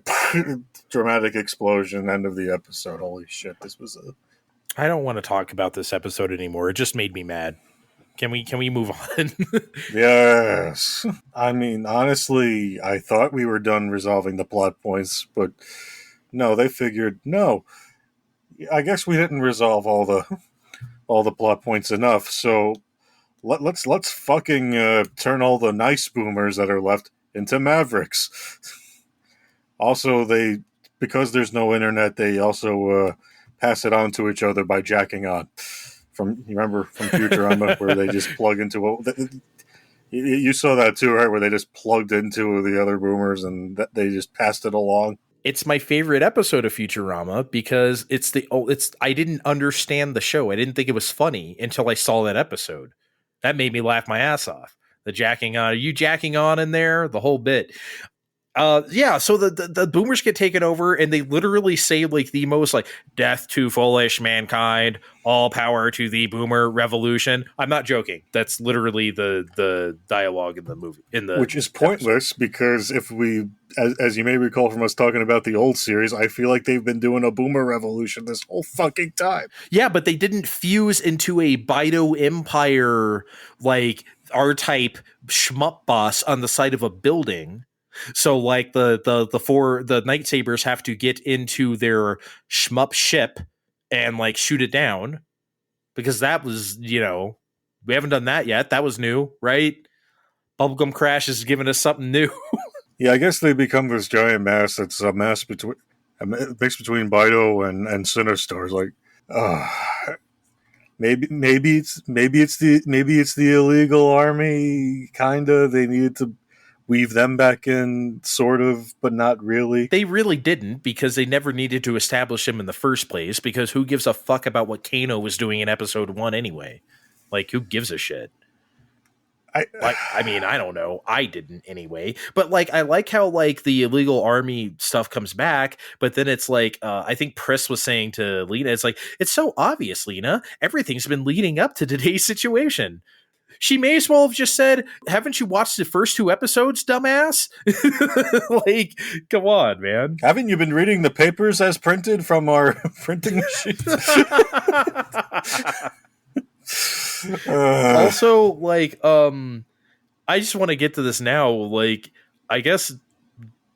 Dramatic explosion, end of the episode. Holy shit, this was a... I don't want to talk about this episode anymore. It just made me mad. Can we move on? Yes. I mean, honestly, I thought we were done resolving the plot points, but no, they figured, no. I guess we didn't resolve all the plot points enough, so let's fucking turn all the nice boomers that are left into mavericks. Also, because there's no internet, they also pass it on to each other by jacking on. You remember from Futurama where they just plug into you saw that too, right? Where they just plugged into the other boomers and they just passed it along. It's my favorite episode of Futurama because I didn't understand the show. I didn't think it was funny until I saw that episode. That made me laugh my ass off. The jacking on, are you jacking on in there? The whole bit. Yeah, so the boomers get taken over and they literally say like the most like death to foolish mankind, all power to the boomer revolution. I'm not joking. That's literally the dialogue in the movie, which is pointless episode. Because if we, as you may recall from us talking about the old series, I feel like they've been doing a boomer revolution this whole fucking time. Yeah, but they didn't fuse into a Bido Empire like R-type shmup boss on the side of a building. So like the Nightsabers have to get into their shmup ship and like shoot it down because that was, we haven't done that yet. That was new, right? Bubblegum Crash is giving us something new. Yeah, I guess they become this giant mass that's a mix between Bido and Sinistar. It's like, maybe it's the illegal army, kinda. They needed to weave them back in, sort of, but not really. They really didn't, because they never needed to establish him in the first place, because who gives a fuck about what Kano was doing in episode 1 anyway? Like, who gives a shit? I mean, I don't know. I didn't anyway. But, like, I like how, like, the illegal army stuff comes back, but then it's like, I think Pris was saying to Lena, it's like, it's so obvious, Lena. Everything's been leading up to today's situation. She may as well have just said, haven't you watched the first 2 episodes, dumbass? Like, come on, man. Haven't you been reading the papers as printed from our printing machine? Also, like, I just want to get to this now. Like, I guess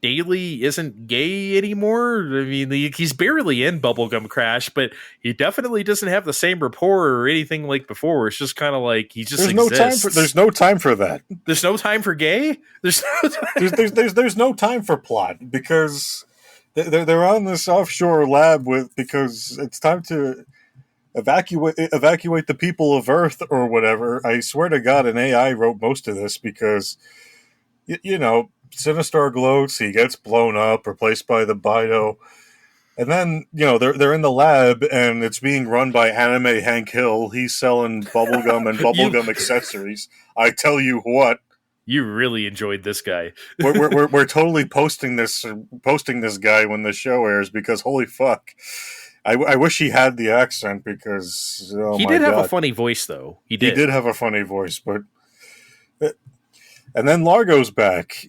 Daly isn't gay anymore. I mean, he's barely in Bubblegum Crash, but he definitely doesn't have the same rapport or anything like before. It's just kind of like he just exists. There's no time for that. There's no time for gay. There's no time for plot because they're on this offshore lab because it's time to evacuate the people of Earth or whatever. I swear to God, an AI wrote most of this because Sinistar gloats, he gets blown up, replaced by the Bido. And then, they're in the lab, and it's being run by anime Hank Hill. He's selling bubblegum and bubblegum accessories. I tell you what. You really enjoyed this guy. we're totally posting this guy when the show airs, because holy fuck. I wish he had the accent, because, he did have a funny voice, though. He did have a funny voice, but... And then Largo's back.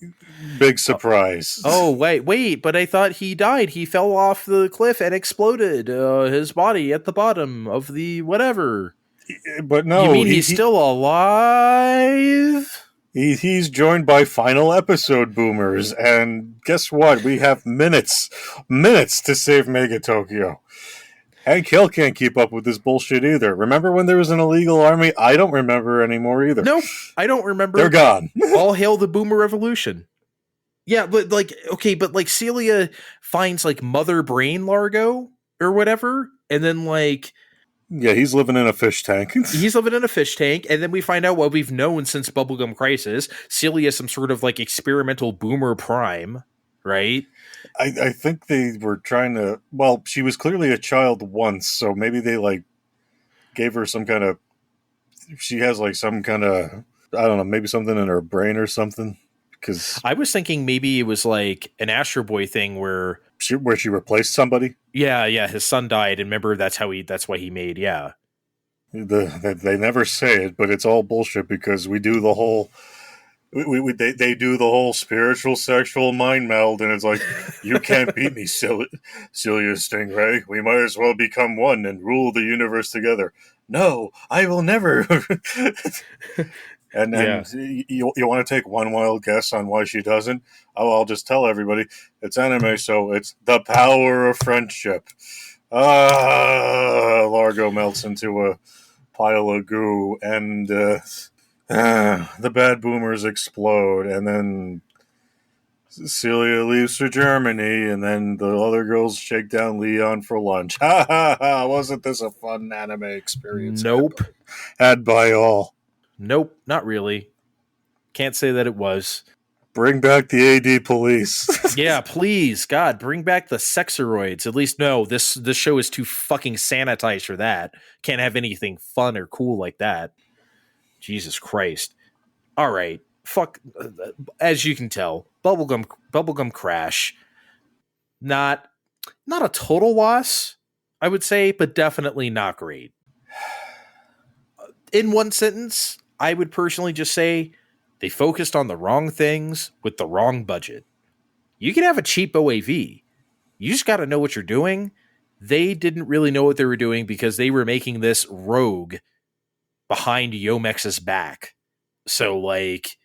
Big surprise. Oh, wait, but I thought he died. He fell off the cliff and exploded his body at the bottom of the whatever. But no. You mean he's still alive? He's joined by final episode boomers. And guess what? We have minutes to save Mega Tokyo. Hank Hill can't keep up with this bullshit either. Remember when there was an illegal army? I don't remember anymore either. Nope, I don't remember. They're gone. All hail the Boomer Revolution. Yeah, but like, okay, but like Celia finds like Mother Brain Largo or whatever, and then like Yeah, he's living in a fish tank. he's living in a fish tank, and then we find out what we've known since Bubblegum Crisis. Celia is some sort of like experimental boomer prime, right? I think they were trying to. Well, she was clearly a child once, so maybe they like gave her some kind of. She has like some kind of. I don't know, maybe something in her brain or something. Because I was thinking maybe it was like an Astro Boy thing where she replaced somebody. yeah, his son died, and remember that's why he made, yeah. They never say it, but it's all bullshit because we do the whole they do the whole spiritual sexual mind meld, and it's like, you can't beat me, Celia Stingray. We might as well become one and rule the universe together. No, I will never. and Yeah. you want to take one wild guess on why she doesn't? Oh, I'll just tell everybody it's anime, so it's the power of friendship. Largo melts into a pile of goo, and the bad boomers explode, and then Celia leaves for Germany, and then the other girls shake down Leon for lunch. Ha ha ha! Wasn't this a fun anime experience Nope. had by all? Nope, not really. Can't say that it was. Bring back the AD police. Yeah, please, God, bring back the sexeroids. At least, no, this show is too fucking sanitized for that. Can't have anything fun or cool like that. Jesus Christ. All right, fuck. As you can tell, Bubblegum Crash, not a total loss, I would say, but definitely not great. In one sentence, I would personally just say they focused on the wrong things with the wrong budget. You can have a cheap OAV. You just got to know what you're doing. They didn't really know what they were doing because they were making this rogue behind Yomex's back. So, like,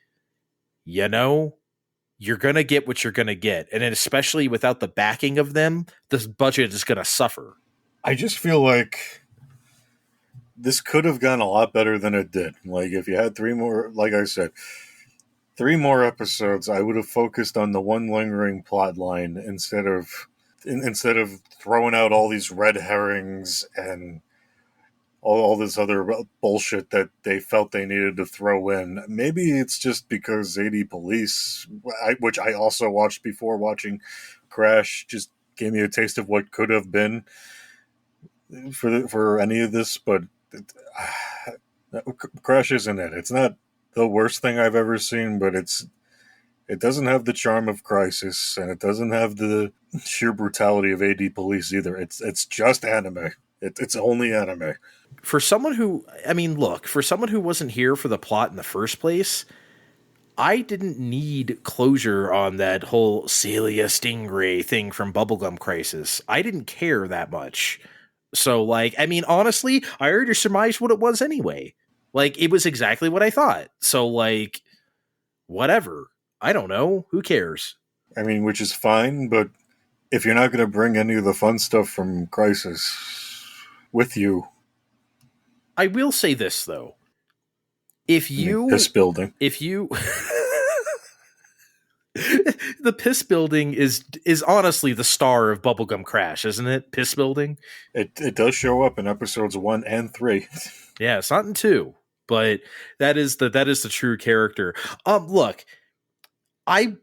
you're going to get what you're going to get. And then especially without the backing of them, this budget is going to suffer. I just feel like this could have gone a lot better than it did. Like, if you had three more, like I said, 3 more episodes, I would have focused on the one lingering plot line instead of throwing out all these red herrings and all this other bullshit that they felt they needed to throw in. Maybe it's just because AD Police, which I also watched before watching Crash, just gave me a taste of what could have been for any of this. But Crash isn't it. It's not the worst thing I've ever seen, but it doesn't have the charm of Crisis, and it doesn't have the sheer brutality of AD Police either. It's just anime. It's only anime. For someone who, I mean, look, for someone who wasn't here for the plot in the first place, I didn't need closure on that whole Celia Stingray thing from Bubblegum Crisis. I didn't care that much. So, like, I mean, honestly, I already surmised what it was anyway. Like, it was exactly what I thought. So, like, whatever. I don't know. Who cares? I mean, which is fine, but if you're not going to bring any of the fun stuff from Crisis with you, I will say this, though. If you... piss building. If you... the piss building is honestly the star of Bubblegum Crash, isn't it? Piss building. It does show up in episodes 1 and 3. Yeah, it's not in 2, but that is the true character. Look, I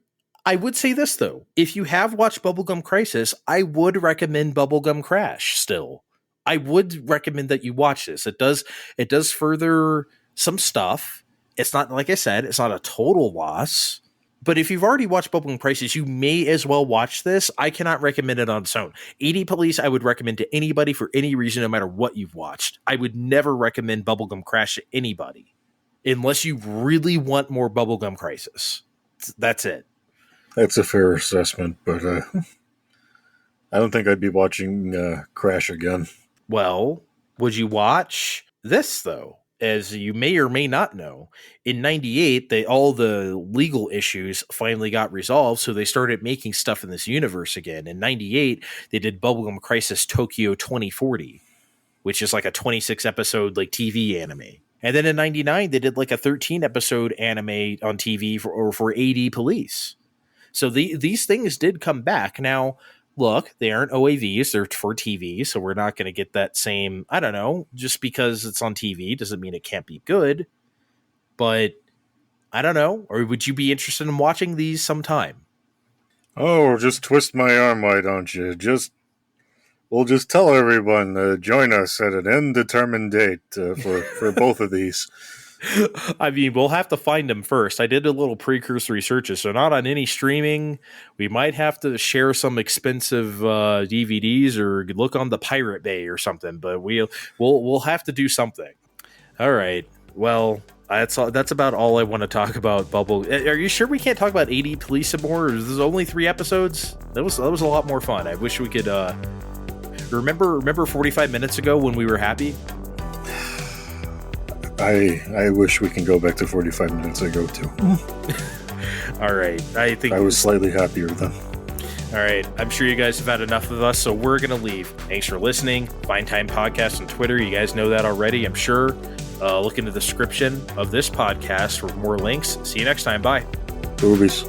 would say this though: if you have watched Bubblegum Crisis, I would recommend Bubblegum Crash. Still, I would recommend that you watch this. It does further some stuff. It's not, like I said, it's not a total loss. But if you've already watched Bubblegum Crisis, you may as well watch this. I cannot recommend it on its own. AD Police, I would recommend to anybody for any reason, no matter what you've watched. I would never recommend Bubblegum Crash to anybody unless you really want more Bubblegum Crisis. That's it. That's a fair assessment, but I don't think I'd be watching Crash again. Well, would you watch this, though? As you may or may not know, in 98, all the legal issues finally got resolved, so they started making stuff in this universe again. In 98, they did Bubblegum Crisis Tokyo 2040, which is like a 26-episode like TV anime. And then in 99, they did like a 13-episode anime on TV for AD Police. So these things did come back. Now, look, they aren't OAVs, they're for TV, so we're not going to get that same, I don't know, just because it's on TV doesn't mean it can't be good. But I don't know. Or would you be interested in watching these sometime? Oh, just twist my arm, why don't you? We'll just tell everyone, join us at an indeterminate date for both of these. I mean, we'll have to find them first. I did a little precursory searches, so not on any streaming. We might have to share some expensive DVDs or look on the Pirate Bay or something. But we'll have to do something. All right. Well, that's about all I want to talk about. Bubble. Are you sure we can't talk about 80 Police some more? There's only 3 episodes. That was a lot more fun. I wish we could. Remember 45 minutes ago when we were happy? I wish we can go back to 45 minutes ago too. All right. I think I was slightly happier then. All right. I'm sure you guys have had enough of us, so we're going to leave. Thanks for listening. Find Time Podcast on Twitter. You guys know that already, I'm sure. Look in the description of this podcast for more links. See you next time. Bye. Boobies.